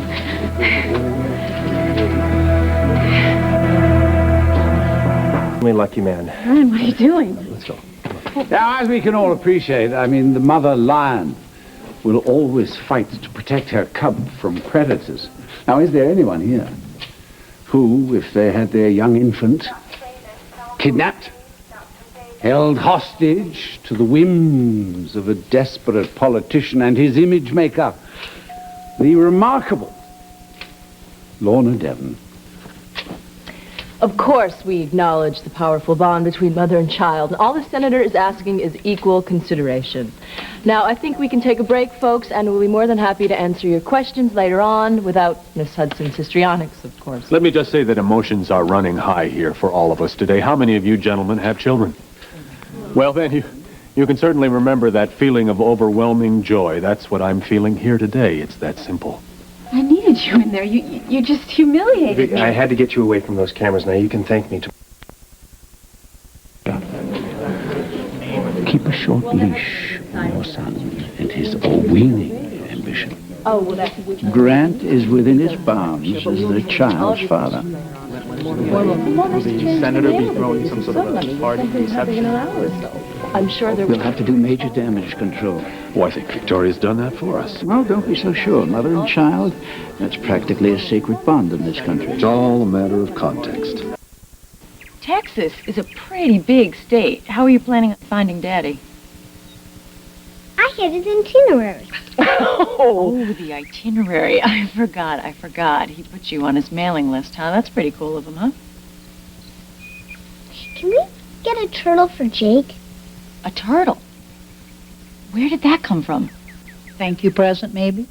Only lucky man. Ryan, what are you doing? Let's go. Now, as we can all appreciate, I mean, the mother lion will always fight to protect her cub from predators. Now, is there anyone here who, if they had their young infant kidnapped, held hostage to the whims of a desperate politician and his image maker, the remarkable Lorna Devon? Of course, we acknowledge the powerful bond between mother and child. All the senator is asking is equal consideration. Now, I think we can take a break, folks, and we'll be more than happy to answer your questions later on without Miss Hudson's histrionics, of course. Let me just say that emotions are running high here for all of us today. How many of you gentlemen have children? Well, then, you can certainly remember that feeling of overwhelming joy. That's what I'm feeling here today. It's that simple. I needed you in there. You just humiliated me. I had to get you away from those cameras. Now, you can thank me. Keep a short leash on your son and his overweening ambition. Oh, well, that's... Grant is within his bounds as the child's father. Will the senator be throwing some sort of a party reception? I'm sure there We'll have to do major damage control. Well, I think Victoria's done that for us. Well, don't be so sure. Mother and child, that's practically a sacred bond in this country. It's all a matter of context. Texas is a pretty big state. How are you planning on finding Daddy? I had his itinerary. Oh, the itinerary. I forgot. He put you on his mailing list, huh? That's pretty cool of him, huh? Can we get a turtle for Jake? A turtle? Where did that come from? Thank you present, maybe?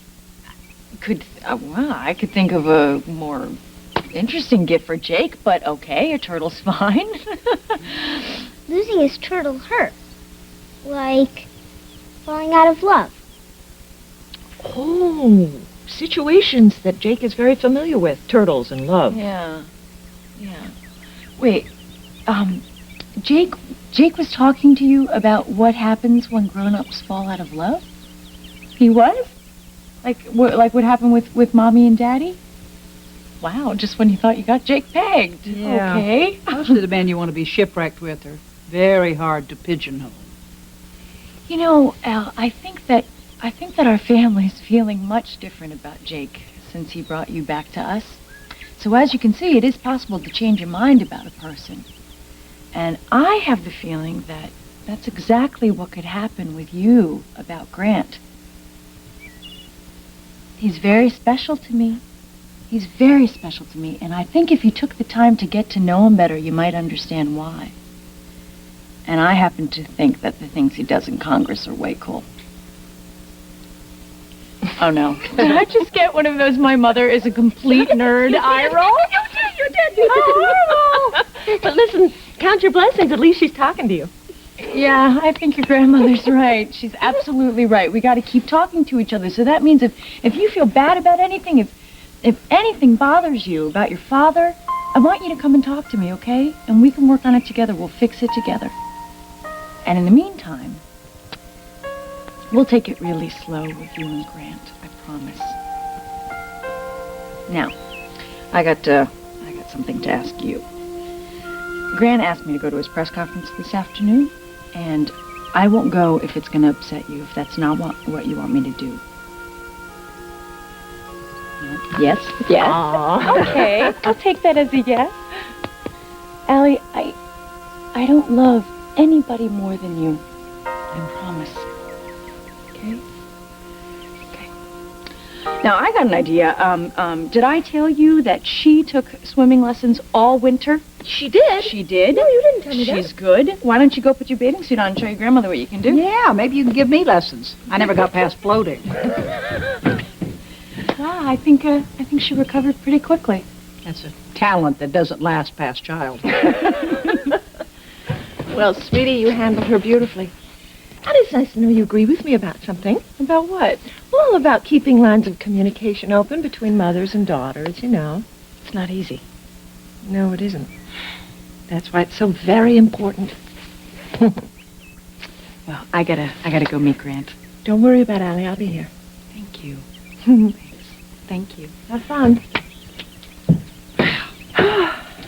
I could think of a more interesting gift for Jake, but okay, a turtle's fine. Losing his turtle hurts. Like falling out of love. Oh, situations that Jake is very familiar with, turtles and love. Yeah. Wait, Jake was talking to you about what happens when grown-ups fall out of love? He was? Like what happened with Mommy and Daddy? Wow, just when you thought you got Jake pegged. Yeah. Okay. Most of the men you want to be shipwrecked with are very hard to pigeonhole. You know, Al, I think that our family's feeling much different about Jake since he brought you back to us. So as you can see, it is possible to change your mind about a person. And I have the feeling that that's exactly what could happen with you about Grant. He's very special to me. He's very special to me, and I think if you took the time to get to know him better, you might understand why. And I happen to think that the things he does in Congress are way cool. Oh, no. Did I just get one of those my mother is a complete nerd eye roll? You did. Oh, but listen, count your blessings. At least she's talking to you. Yeah, I think your grandmother's right. She's absolutely right. We got to keep talking to each other. So that means if you feel bad about anything, if anything bothers you about your father, I want you to come and talk to me, okay? And we can work on it together. We'll fix it together. And in the meantime, we'll take it really slow with you and Grant. I promise. Now, I got something to ask you. Grant asked me to go to his press conference this afternoon, and I won't go if it's going to upset you, if that's not what you want me to do. Yes? Yes? Aww. Okay, I'll take that as a yes. Allie, I don't love anybody more than you. I promise. Okay? Okay. Now, I got an idea. Did I tell you that she took swimming lessons all winter? She did? She did? No, you didn't tell me that. She's good. Why don't you go put your bathing suit on and show your grandmother what you can do? Yeah, maybe you can give me lessons. I never got past floating. Ah, I think she recovered pretty quickly. That's a talent that doesn't last past childhood. Well, sweetie, you handled her beautifully. And it's nice to know you agree with me about something. About what? Well, about keeping lines of communication open between mothers and daughters, you know. It's not easy. No, it isn't. That's why it's so very important. Well, I gotta go meet Grant. Don't worry about Allie. I'll be here. Thank you. Thanks. Thank you. Have fun.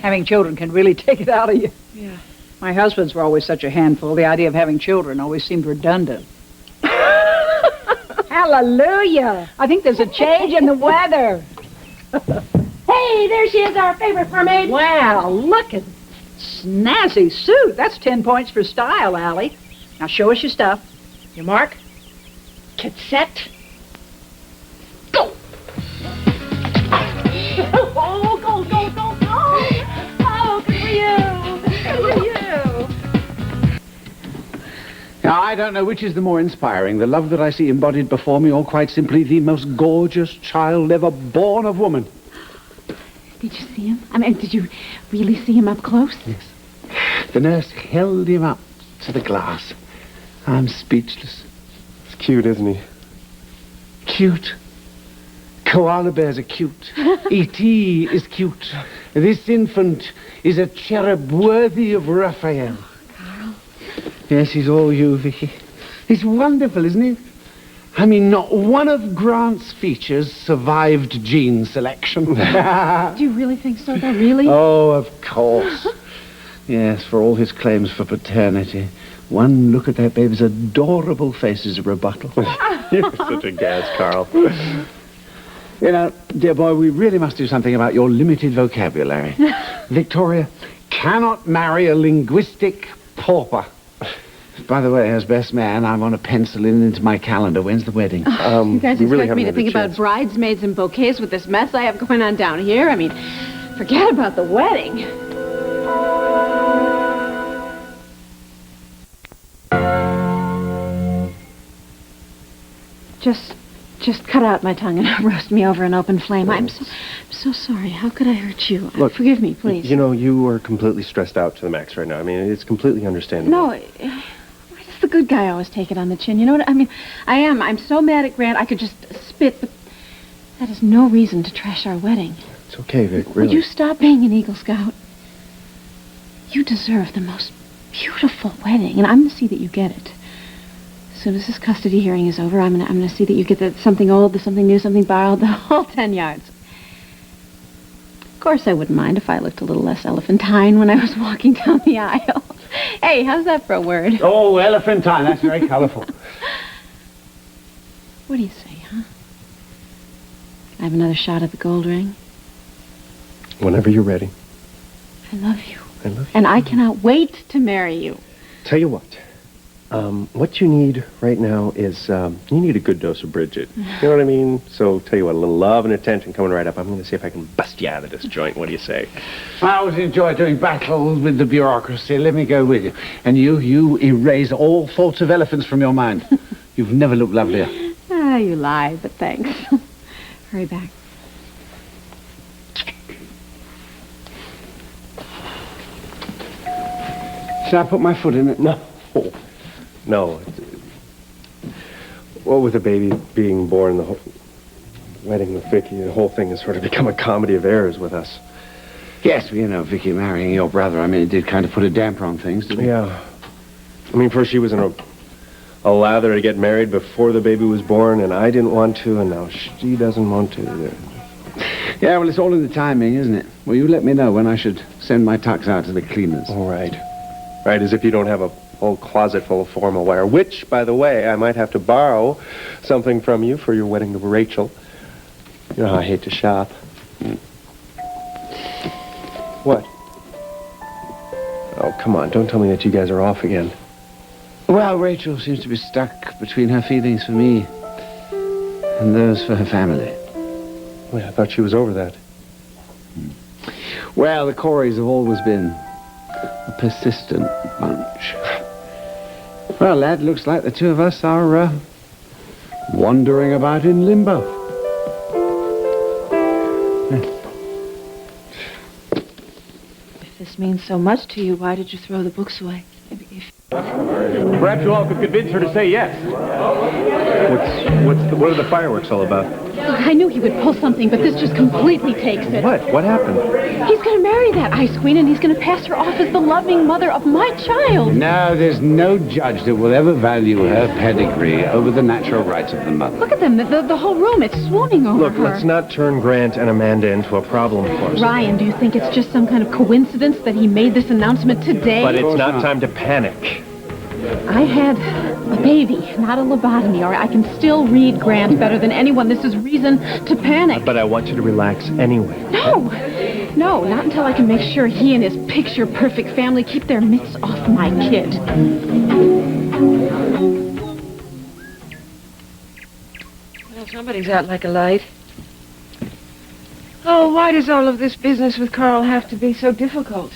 Having children can really take it out of you. Yeah. My husbands were always such a handful. The idea of having children always seemed redundant. Hallelujah! I think there's a change in the weather. Hey, there she is, our favorite mermaid. Wow, look at snazzy suit. That's 10 points for style, Allie. Now show us your stuff. Your mark. Get set. Go! Oh, go, go, go, go! Oh, good for you! Good for you! Now, I don't know which is the more inspiring, the love that I see embodied before me, or quite simply the most gorgeous child ever born of woman. Did you see him? I mean, did you really see him up close? Yes. The nurse held him up to the glass. I'm speechless. It's cute, isn't he? Cute. Koala bears are cute. E.T. is cute. This infant is a cherub worthy of Raphael. Carl. Yes, he's all you, Vicky. He's wonderful, isn't he? I mean, not one of Grant's features survived gene selection. Do you really think so, though? Really? Oh, of course. Yes, for all his claims for paternity. One look at that baby's adorable face is a rebuttal. You're such a gas, Carl. You know, dear boy, we really must do something about your limited vocabulary. Victoria cannot marry a linguistic pauper. By the way, as best man, I want to pencil in into my calendar. When's the wedding? You guys expect me to think about bridesmaids and bouquets with this mess I have going on down here? I mean, forget about the wedding. Just cut out my tongue and roast me over an open flame. I'm so sorry. How could I hurt you? Look, forgive me, please. You know, you are completely stressed out to the max right now. I mean, it's completely understandable. No, why does the good guy always take it on the chin? You know what I mean? I am. I'm so mad at Grant, I could just spit. But That is no reason to trash our wedding. It's okay, Vic, Would really. you stop being an Eagle Scout? You deserve the most beautiful wedding, and I'm going to see that you get it. As soon as this custody hearing is over, I'm going to see that you get the something old, the something new, something borrowed, the whole 10 yards. Of course, I wouldn't mind if I looked a little less elephantine when I was walking down the aisle. Hey, how's that for a word? Oh, elephantine. That's very colourful. What do you say, huh? I have another shot at the gold ring. Whenever you're ready. I love you. I love you. And I cannot wait to marry you. Tell you what you need right now is, you need a good dose of Bridget. You know what I mean? So, tell you what, a little love and attention coming right up. I'm going to see if I can bust you out of this joint. What do you say? I always enjoy doing battles with the bureaucracy. Let me go with you. And you erase all thoughts of elephants from your mind. You've never looked lovelier. Ah, you lie, but thanks. Hurry back. Shall I put my foot in it? No. No. Well, with the baby being born, the whole wedding with Vicky, the whole thing has sort of become a comedy of errors with us. Yes, well, you know, Vicky marrying your brother, I mean, it did kind of put a damper on things, didn't it? Yeah. I mean, first she was in a lather to get married before the baby was born, and I didn't want to, and now she doesn't want to either. Yeah, well, it's all in the timing, isn't it? Well, you let me know when I should send my tux out to the cleaners. All right. Right, as if you don't have a whole closet full of formal wear, which, by the way, I might have to borrow something from you for your wedding to Rachel. You know how I hate to shop. What? Oh, come on, don't tell me that you guys are off again. Well, Rachel seems to be stuck between her feelings for me and those for her family. Wait, I thought she was over that. Well, the Corys have always been a persistent bunch. Well, lad, looks like the two of us are wandering about in limbo. If this means so much to you, why did you throw the books away? Perhaps you all could convince her to say yes. What are the fireworks all about? Look, I knew he would pull something, but this just completely takes it. What? What happened? He's going to marry that Ice Queen, and he's going to pass her off as the loving mother of my child. No, there's no judge that will ever value her pedigree over the natural rights of the mother. Look at them, the whole room, it's swooning over Look, her. let's not turn Grant and Amanda into a problem for us. Ryan, do you think it's just some kind of coincidence that he made this announcement today? But it's not time to panic. I had a baby, not a lobotomy, or I can still read Grant better than anyone. This is reason to panic. But I want you to relax anyway. No, not until I can make sure he and his picture-perfect family keep their mitts off my kid. Well, somebody's out like a light. Oh, why does all of this business with Carl have to be so difficult?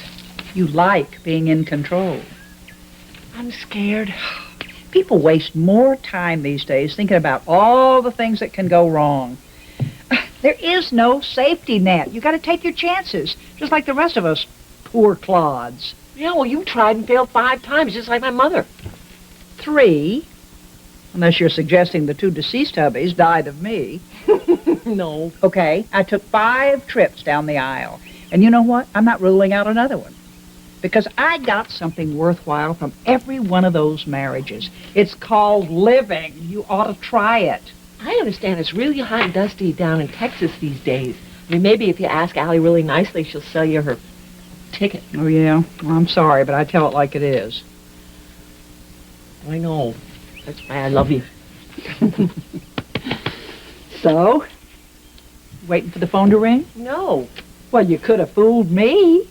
You like being in control. I'm scared. People waste more time these days thinking about all the things that can go wrong. There is no safety net. You got to take your chances, just like the rest of us poor clods. Yeah, well, you tried and failed 5 times, just like my mother. 3, unless you're suggesting the 2 deceased hubbies died of me. No. Okay, I took 5 trips down the aisle. And you know what? I'm not ruling out another one. Because I got something worthwhile from every one of those marriages. It's called living. You ought to try it. I understand it's really hot and dusty down in Texas these days. I mean, maybe if you ask Allie really nicely, she'll sell you her ticket. Oh, yeah? Well, I'm sorry, but I tell it like it is. I know. That's why I love you. So? Waiting for the phone to ring? No. Well, you could have fooled me.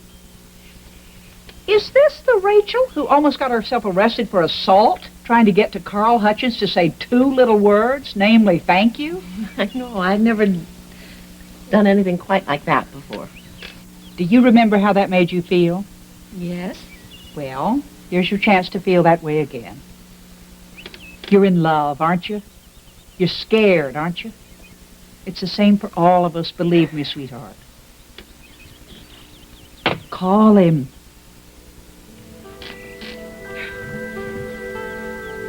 Is this the Rachel who almost got herself arrested for assault, trying to get to Carl Hutchins to say 2 little words, namely, thank you? I know. I've never done anything quite like that before. Do you remember how that made you feel? Yes. Well, here's your chance to feel that way again. You're in love, aren't you? You're scared, aren't you? It's the same for all of us, believe me, sweetheart. Call him.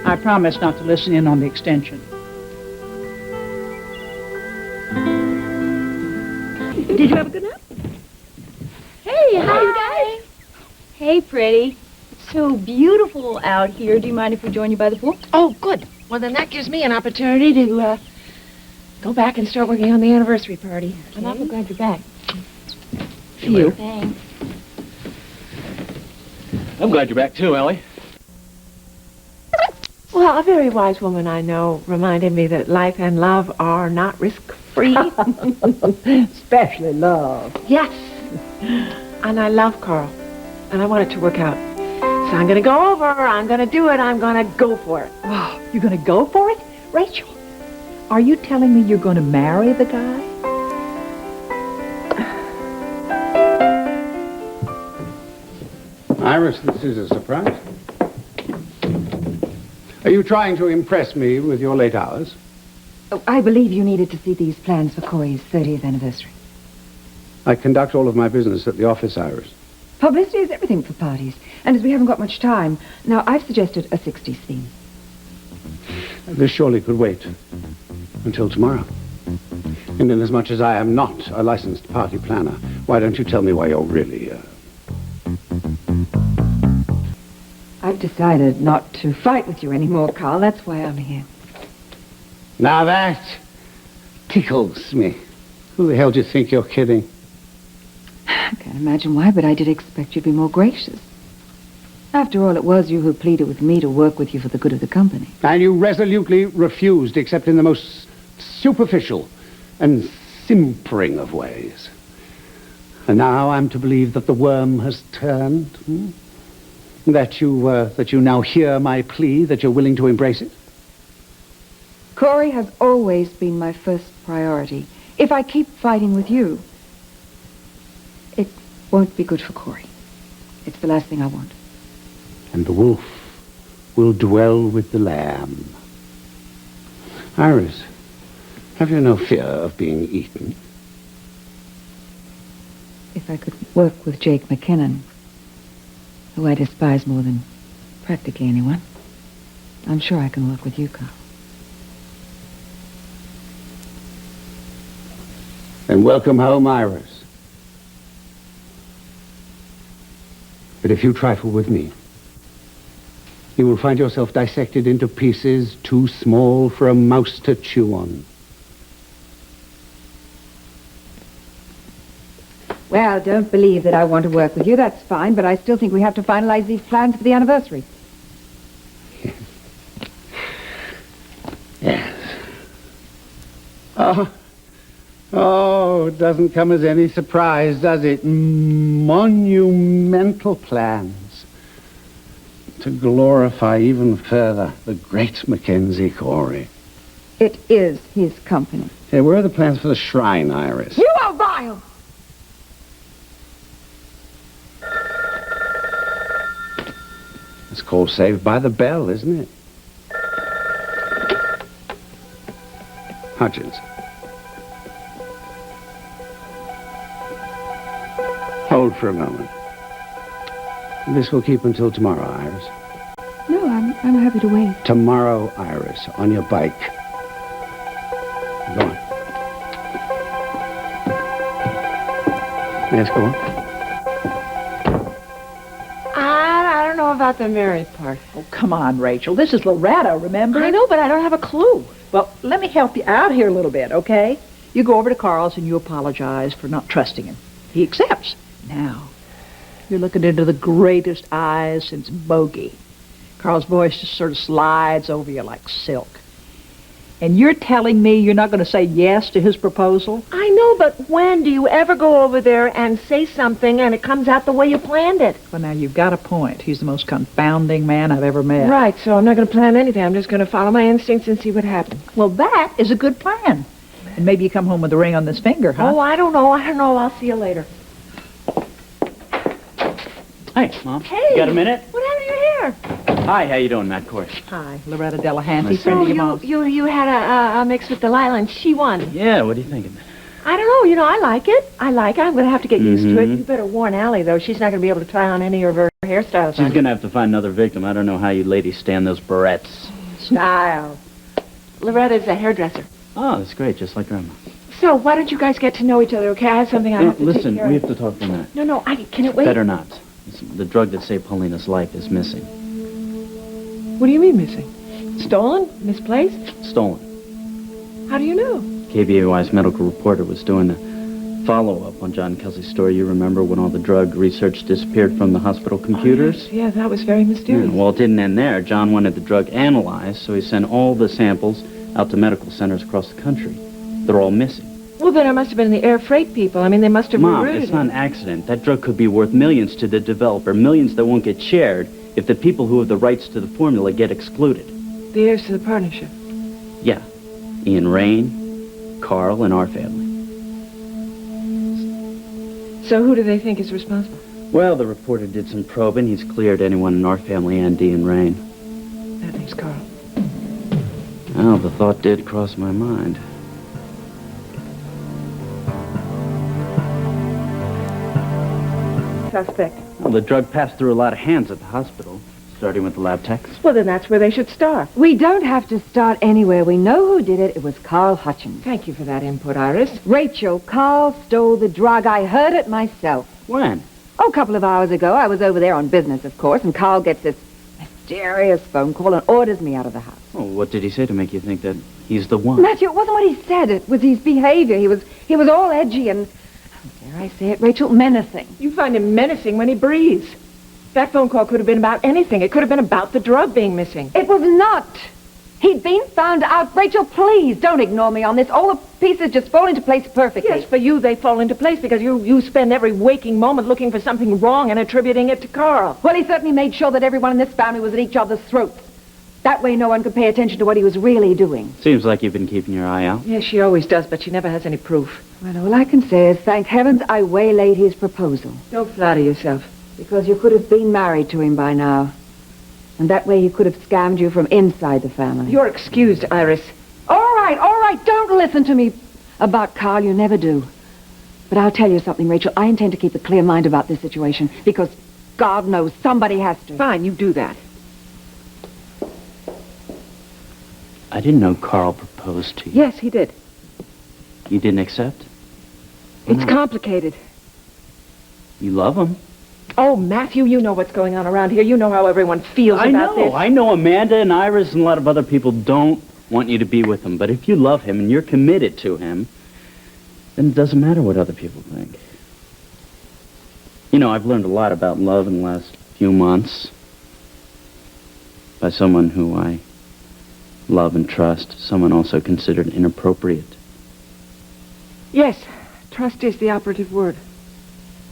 I promise not to listen in on the extension. Did you have a good nap? Hey, how are you guys? Hey, pretty. It's so beautiful out here. Do you mind if we join you by the pool? Oh, good. Well, then that gives me an opportunity to go back and start working on the anniversary party. I'm awful glad you're back. You. Thanks. I'm glad you're back too, Ellie. Well, a very wise woman I know reminded me that life and love are not risk-free. Especially love. Yes. And I love Carl. And I want it to work out. So I'm going to go over. I'm going to do it. I'm going to go for it. Oh, you're going to go for it? Rachel, are you telling me you're going to marry the guy? Iris, this is a surprise. Are you trying to impress me with your late hours? Oh, I believe you needed to see these plans for Cory's 30th anniversary. I conduct all of my business at the office, Iris. Publicity is everything for parties. And as we haven't got much time, now I've suggested a 60s theme. This surely could wait until tomorrow. And inasmuch as I am not a licensed party planner, why don't you tell me why you're really... I've decided not to fight with you anymore, Carl. That's why I'm here. Now that tickles me. Who the hell do you think you're kidding? I can't imagine why, but I did expect you'd be more gracious. After all, it was you who pleaded with me to work with you for the good of the company. And you resolutely refused, except in the most superficial and simpering of ways. And now I'm to believe that the worm has turned, That you now hear my plea, that you're willing to embrace it? Cory has always been my first priority. If I keep fighting with you, it won't be good for Cory. It's the last thing I want. And the wolf will dwell with the lamb. Iris, have you no fear of being eaten? If I could work with Jake McKinnon, who I despise more than practically anyone, I'm sure I can work with you, Carl. Then welcome home, Iris. But if you trifle with me, you will find yourself dissected into pieces too small for a mouse to chew on. Well, don't believe that I want to work with you. That's fine, but I still think we have to finalize these plans for the anniversary. Yes. Oh, it doesn't come as any surprise, does it? Monumental plans to glorify even further the great Mackenzie Cory. It is his company. Hey, where are the plans for the shrine, Iris? You are vile! It's called Saved by the Bell, isn't it? Hutchins. Hold for a moment. This will keep until tomorrow, Iris. No, I'm happy to wait. Tomorrow, Iris, on your bike. Go on. Yes, go on. I don't know about the married part. Oh, come on, Rachel. This is Loretta, remember? I know, but I don't have a clue. Well, let me help you out here a little bit, okay? You go over to Carl's and you apologize for not trusting him. He accepts. Now, you're looking into the greatest eyes since Bogey. Carl's voice just sort of slides over you like silk. And you're telling me you're not going to say yes to his proposal? I know, but when do you ever go over there and say something and it comes out the way you planned it? Well, now, you've got a point. He's the most confounding man I've ever met. Right, so I'm not going to plan anything. I'm just going to follow my instincts and see what happens. Well, that is a good plan. And maybe you come home with a ring on this finger, huh? Oh, I don't know. I'll see you later. Hi, Mom. Hey. You got a minute? What happened to your hair? Hi, how you doing, Matt Cory? Hi, Loretta Delahanty, Nice friend of your So mom's. you had a mix with Delilah and she won. Yeah, what are you thinking? I don't know. I like it. I'm going to have to get used to it. You better warn Allie, though. She's not going to be able to try on any of her hairstyles. She's going to have to find another victim. I don't know how you ladies stand those barrettes. Style. Loretta's a hairdresser. Oh, that's great, just like Grandma. So, why don't you guys get to know each other, okay? I have something I have to Listen, take care we of. have to talk for a minute. No, can it wait? Better not. Listen, the drug that saved Paulina's life is missing. What do you mean missing? Stolen? Misplaced? Stolen. How do you know? KBAY's medical reporter was doing a follow-up on John Kelsey's story. You remember when all the drug research disappeared from the hospital computers? Yeah, that was very mysterious. Well, it didn't end there. John wanted the drug analyzed, so he sent all the samples out to medical centers across the country. They're all missing. Well, then it must have been the air freight people. I mean, they must have Mom, rerouted it's not an accident. That drug could be worth millions to the developer, millions that won't get shared if the people who have the rights to the formula get excluded. The heirs to the partnership. Yeah. Ian Rain, Carl, and our family. So who do they think is responsible? Well, the reporter did some probing. He's cleared anyone in our family and Ian Rain. That leaves Carl. Well, the thought did cross my mind. Suspect. Well, the drug passed through a lot of hands at the hospital, starting with the lab techs. Well, then that's where they should start. We don't have to start anywhere. We know who did it. It was Carl Hutchins. Thank you for that input, Iris. Rachel, Carl stole the drug. I heard it myself. When? Oh, a couple of hours ago. I was over there on business, of course, and Carl gets this mysterious phone call and orders me out of the house. Oh, what did he say to make you think that he's the one? Matthew, it wasn't what he said. It was his behavior. He was all edgy and, dare I say it, Rachel, menacing. You find him menacing when he breathes. That phone call could have been about anything. It could have been about the drug being missing. It was not. He'd been found out. Rachel, please, don't ignore me on this. All the pieces just fall into place perfectly. Yes, for you, they fall into place because you spend every waking moment looking for something wrong and attributing it to Carl. Well, he certainly made sure that everyone in this family was at each other's throats. That way no one could pay attention to what he was really doing. Seems like you've been keeping your eye out. Yes, she always does, but she never has any proof. Well, all I can say is, thank heavens I waylaid his proposal. Don't flatter yourself. Because you could have been married to him by now. And that way he could have scammed you from inside the family. You're excused, Iris. All right, don't listen to me about Carl, you never do. But I'll tell you something, Rachel. I intend to keep a clear mind about this situation because God knows somebody has to. Fine, you do that. I didn't know Carl proposed to you. Yes, he did. You didn't accept? It's complicated. You love him. Oh, Matthew, you know what's going on around here. You know how everyone feels about this. I know Amanda and Iris and a lot of other people don't want you to be with him. But if you love him and you're committed to him, then it doesn't matter what other people think. You know, I've learned a lot about love in the last few months by someone who I love and trust, someone also considered inappropriate. Yes, trust is the operative word.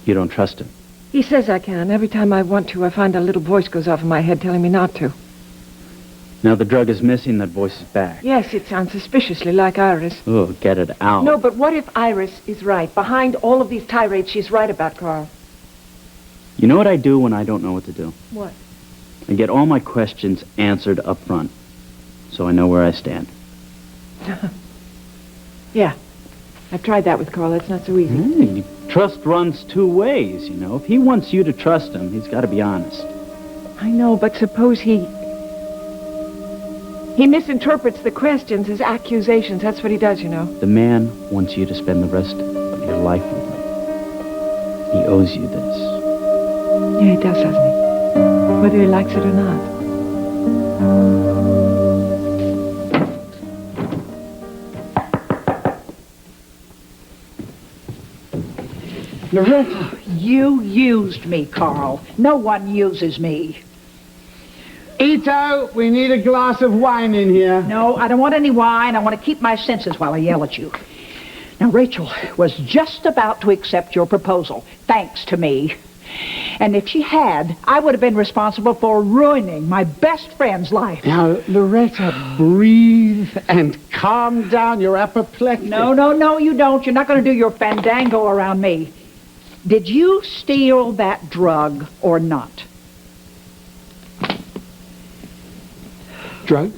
You don't trust him? He says I can. Every time I want to, I find a little voice goes off in my head telling me not to. Now the drug is missing, that voice is back. Yes, it sounds suspiciously like Iris. Oh, get it out. No, but what if Iris is right? Behind all of these tirades, she's right about Carl. You know what I do when I don't know what to do? What? I get all my questions answered up front, so I know where I stand. Yeah. I've tried that with Carl. It's not so easy. Hey, trust runs two ways, you know. If he wants you to trust him, he's got to be honest. I know, but suppose he misinterprets the questions as accusations. That's what he does, you know. The man wants you to spend the rest of your life with him. He owes you this. Yeah, he does, doesn't he? Whether he likes it or not. Loretta, you used me, Carl. No one uses me. Ito, we need a glass of wine in here. No, I don't want any wine. I want to keep my senses while I yell at you. Now, Rachel was just about to accept your proposal, thanks to me. And if she had, I would have been responsible for ruining my best friend's life. Now, Loretta, breathe and calm down. You're apoplectic. No, you don't. You're not going to do your fandango around me. Did you steal that drug or not? Drug?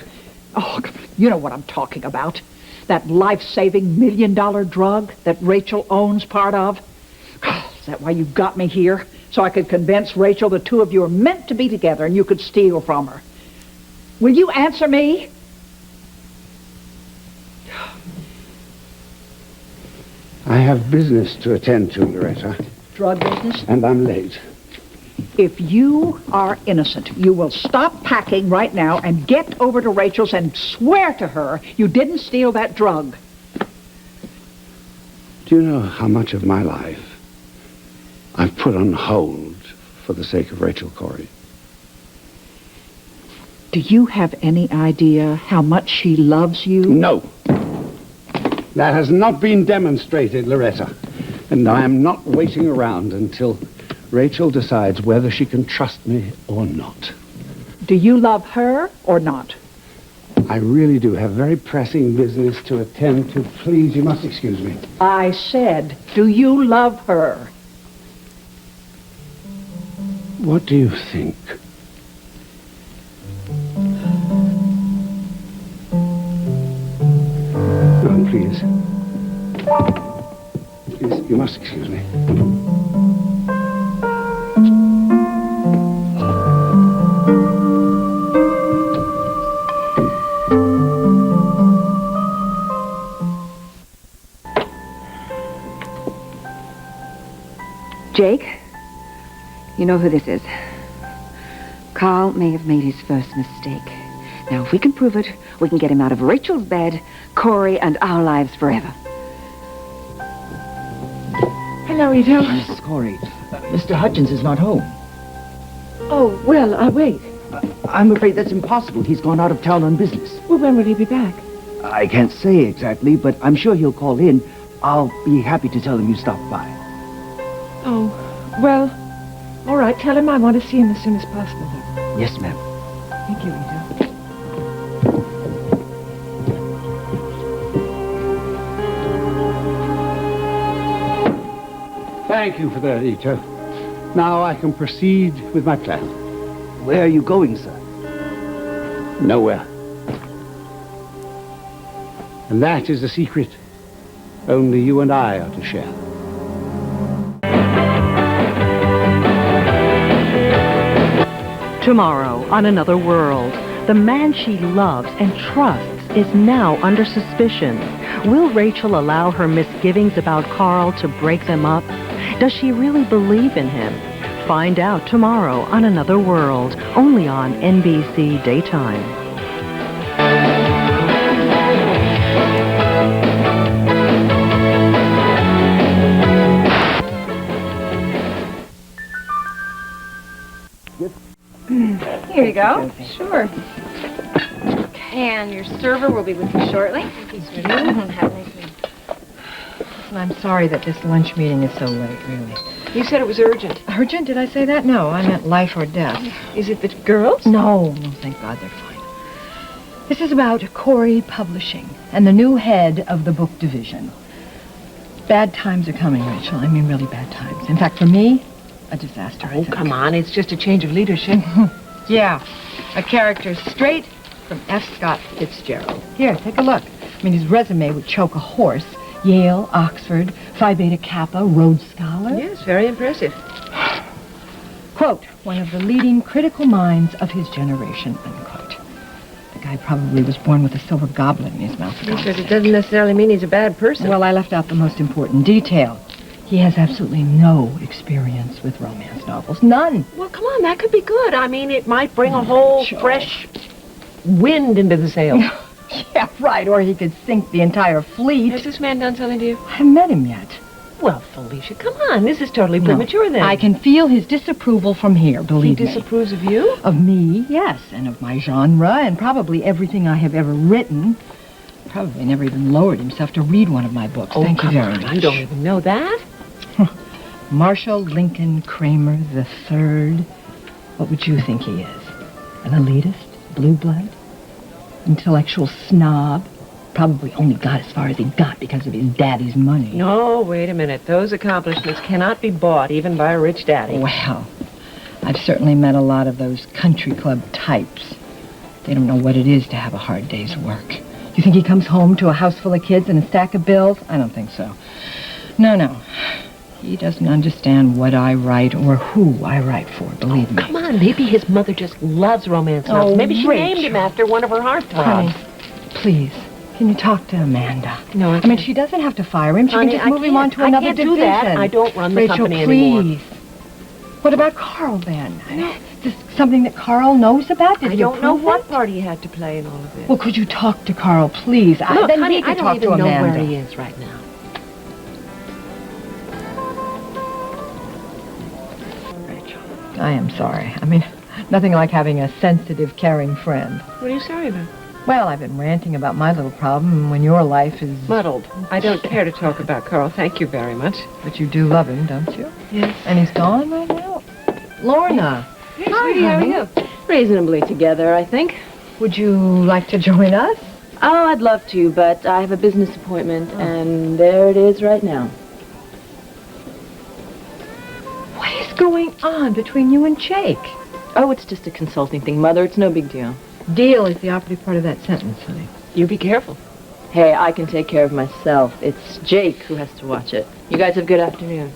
Oh, you know what I'm talking about. That life-saving $1 million drug that Rachel owns part of. Is that why you got me here? So I could convince Rachel the two of you are meant to be together and you could steal from her. Will you answer me? I have business to attend to, Loretta. Drug business? And I'm late. If you are innocent, you will stop packing right now and get over to Rachel's and swear to her you didn't steal that drug. Do you know how much of my life I've put on hold for the sake of Rachel Cory? Do you have any idea how much she loves you? No. That has not been demonstrated, Loretta. And I am not waiting around until Rachel decides whether she can trust me or not. Do you love her or not? I really do have very pressing business to attend to. Please, you must excuse me. I said, do you love her? What do you think? No, please. Please, you must excuse me. Jake, you know who this is. Carl may have made his first mistake. Now, if we can prove it, we can get him out of Rachel's bed, Cory, and our lives forever. Hello, Ito. Miss Cory, Mr. Hutchins is not home. Oh, well, wait. I'm afraid that's impossible. He's gone out of town on business. Well, when will he be back? I can't say exactly, but I'm sure he'll call in. I'll be happy to tell him you stopped by. Oh, well, all right. Tell him I want to see him as soon as possible. Yes, ma'am. Thank you, Ito. Thank you for that, Ito. Now I can proceed with my plan. Where are you going, sir? Nowhere. And that is a secret only you and I are to share. Tomorrow, on Another World, the man she loves and trusts is now under suspicion. Will Rachel allow her misgivings about Carl to break them up? Does she really believe in him? Find out tomorrow on Another World, only on NBC Daytime. Here you go. Sure. Okay, and your server will be with you shortly. Have a nice meal. Listen, I'm sorry that this lunch meeting is so late, really. You said it was urgent. Urgent? Did I say that? No, I meant life or death. Is it the girls? No, thank God they're fine. This is about Cory Publishing and the new head of the book division. Bad times are coming, Rachel. I mean, really bad times. In fact, for me, a disaster. Oh, come on. It's just a change of leadership. Yeah, a character straight from F. Scott Fitzgerald. Here, take a look. I mean, his resume would choke a horse. Yale, Oxford, Phi Beta Kappa, Rhodes Scholar. Yes, very impressive. Quote, one of the leading critical minds of his generation, unquote. The guy probably was born with a silver goblet in his mouth. Because it doesn't necessarily mean he's a bad person. Well, I left out the most important detail. He has absolutely no experience with romance novels. None. Well, come on, that could be good. I mean, it might bring a whole fresh wind into the sails. Yeah, right, or he could sink the entire fleet. Has this man done something to you? I haven't met him yet. Well, Felicia, come on. This is totally premature then. I can feel his disapproval from here, believe me. He disapproves of you? Of me, yes, and of my genre, and probably everything I have ever written. Probably never even lowered himself to read one of my books. Oh, Thank you very on. much. You don't even know that? Marshall Lincoln Kramer III. What would you think he is? An elitist? Blue blood? Intellectual snob? Probably only got as far as he got because of his daddy's money. No, wait a minute. Those accomplishments cannot be bought even by a rich daddy. Well, I've certainly met a lot of those country club types. They don't know what it is to have a hard day's work. You think he comes home to a house full of kids and a stack of bills? I don't think so. No. He doesn't understand what I write or who I write for, believe me. Come on, maybe his mother just loves romance novels. Maybe she Rachel. named him after one of her heartthrobs. Honey, please. Can you talk to Amanda? No, I I mean, she doesn't have to fire him. She Honey, can just I move him on can't. to I another can't division. do that. I don't run the Rachel, company please. anymore. What about Carl, then? Is this something that Carl knows about? Did I he don't know approve what it? part he had to play in all of it. Well, could you talk to Carl, please? Look, Then honey, he could I don't talk even to know Amanda. where he is right now. I am sorry. I mean, nothing like having a sensitive, caring friend. What are you sorry about? Well, I've been ranting about my little problem when your life is... Muddled. I don't care to talk about Carl. Thank you very much. But you do love him, don't you? Yes. And he's gone right now? Lorna. Hey, sweetie, how are you? Reasonably together, I think. Would you like to join us? Oh, I'd love to, but I have a business appointment, and there it is right now. What is going on between you and Jake? Oh, it's just a consulting thing, Mother. It's no big deal. Deal is the operative part of that sentence, honey. You be careful. Hey, I can take care of myself. It's Jake who has to watch it. You guys have a good afternoon.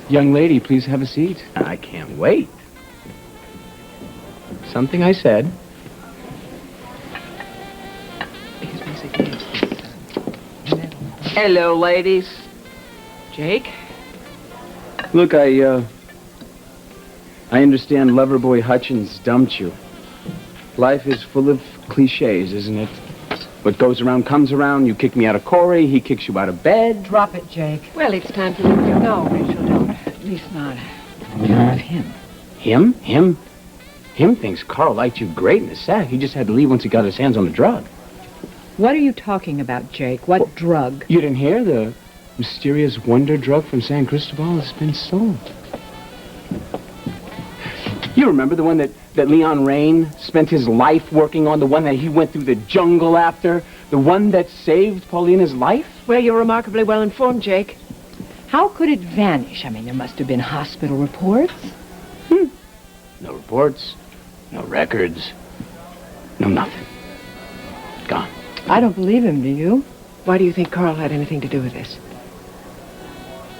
Young lady, please have a seat. I can't wait. Something I said. Hello, ladies. Jake? Look, I understand Loverboy Hutchins dumped you. Life is full of cliches, isn't it? What goes around comes around. You kick me out of Cory, he kicks you out of bed. Drop it, Jake. Well, it's time for you to go. No, Rachel, don't. At least not. Of him. Him? Him thinks Carl liked you great in the sack. He just had to leave once he got his hands on the drug. What are you talking about, Jake? What drug? You didn't hear? The mysterious wonder drug from San Cristobal has been sold. You remember the one that Leon Rain spent his life working on, the one that he went through the jungle after, the one that saved Paulina's life? Well, you're remarkably well informed, Jake. How could it vanish? I mean, there must have been hospital reports. No reports, no records, no nothing. Gone. I don't believe him, do you? Why do you think Carl had anything to do with this?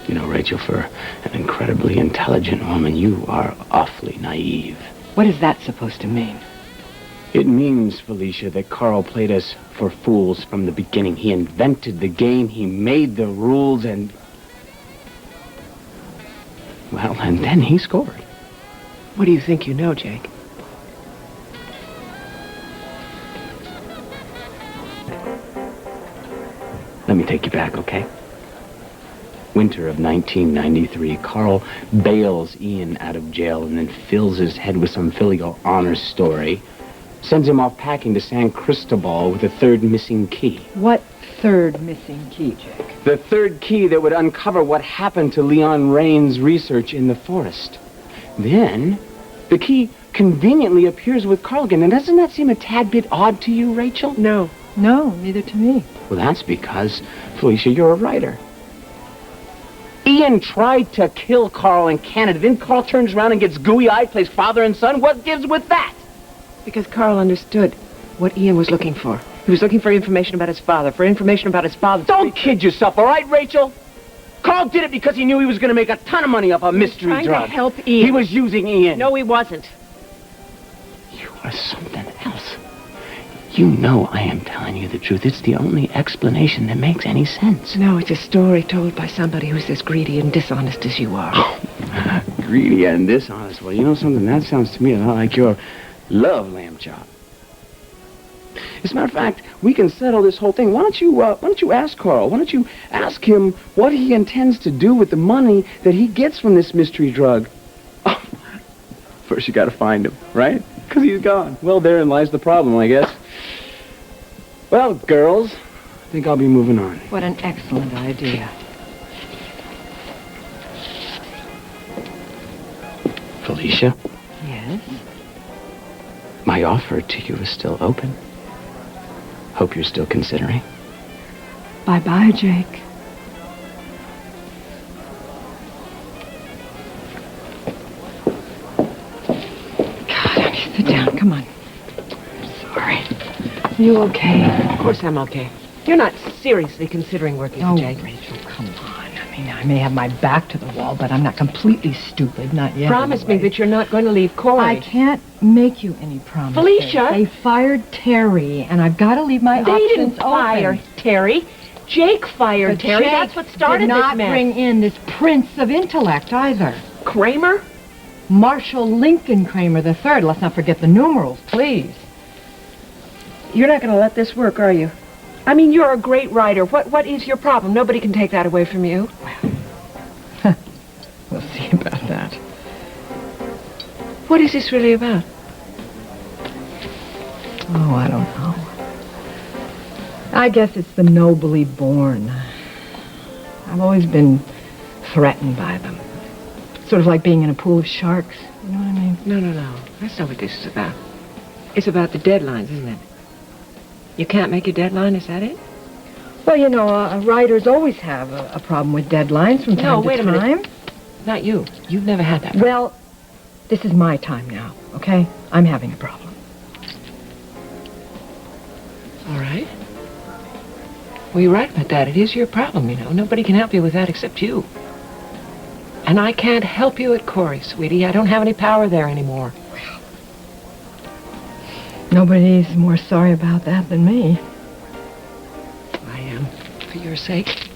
You know, Rachel, for an incredibly intelligent woman, you are awfully naive. What is that supposed to mean? It means, Felicia, that Carl played us for fools from the beginning. He invented the game, he made the rules, and... well, and then he scored. What do you think you know, Jake? Let me take you back, okay? Winter of 1993, Carl bails Ian out of jail and then fills his head with some filial honor story. Sends him off packing to San Cristobal with a third missing key. What third missing key, Jake? The third key that would uncover what happened to Leon Rain's research in the forest. Then, the key conveniently appears with Carl again. And doesn't that seem a tad bit odd to you, Rachel? No. No, neither to me. Well, that's because, Felicia, you're a writer. Ian tried to kill Carl in Canada. Then Carl turns around and gets gooey-eyed, plays father and son. What gives with that? Because Carl understood what Ian was looking for. He was looking for information about his father, Don't kid yourself, all right, Rachel? Carl did it because he knew he was going to make a ton of money off a mystery trying drug. to help Ian. He was using Ian. No, he wasn't. You are something else. You know I am telling you the truth. It's the only explanation that makes any sense. No, it's a story told by somebody who's as greedy and dishonest as you are. Greedy and dishonest. Well, you know something? That sounds to me a lot like your love lamb chop. As a matter of fact, we can settle this whole thing. Why don't you ask Carl? Why don't you ask him what he intends to do with the money that he gets from this mystery drug? Oh, first you got to find him, right? Because he's gone. Well, therein lies the problem, I guess. Well, girls, I think I'll be moving on. What an excellent idea. Felicia, Yes? my offer to you is still open. Hope you're still considering. Bye-bye, Jake. God, honey, sit down. Come on. Sorry. You okay? Of course I'm okay. You're not seriously considering working Oh, for Jake. Rachel, come on. I mean, I may have my back to the wall, but I'm not completely stupid, not yet. Promise me that you're not going to leave Cory. I can't make you any promises. Felicia! They fired Terry, and I've got to leave my They options didn't fire open. Terry. Jake fired But Terry. Jake That's what started did not this mess. bring in this prince of intellect either. Kramer? Marshall Lincoln Kramer III. Let's not forget the numerals, please. You're not going to let this work, are you? I mean, you're a great writer. What is your problem? Nobody can take that away from you. We'll see about that. What is this really about? Oh, I don't know. I guess it's the nobly born. I've always been threatened by them. Sort of like being in a pool of sharks. You know what I mean? No. That's not what this is about. It's about the deadlines, isn't it? You can't make your deadline, is that it? Well, you know, writers always have a problem with deadlines from time to time. No, wait a minute. Not you. You've never had that. Well, this is my time now, okay? I'm having a problem. All right. Well, you're right about that. It is your problem, you know. Nobody can help you with that except you. And I can't help you at Cory, sweetie. I don't have any power there anymore. Nobody's more sorry about that than me. I am, for your sake.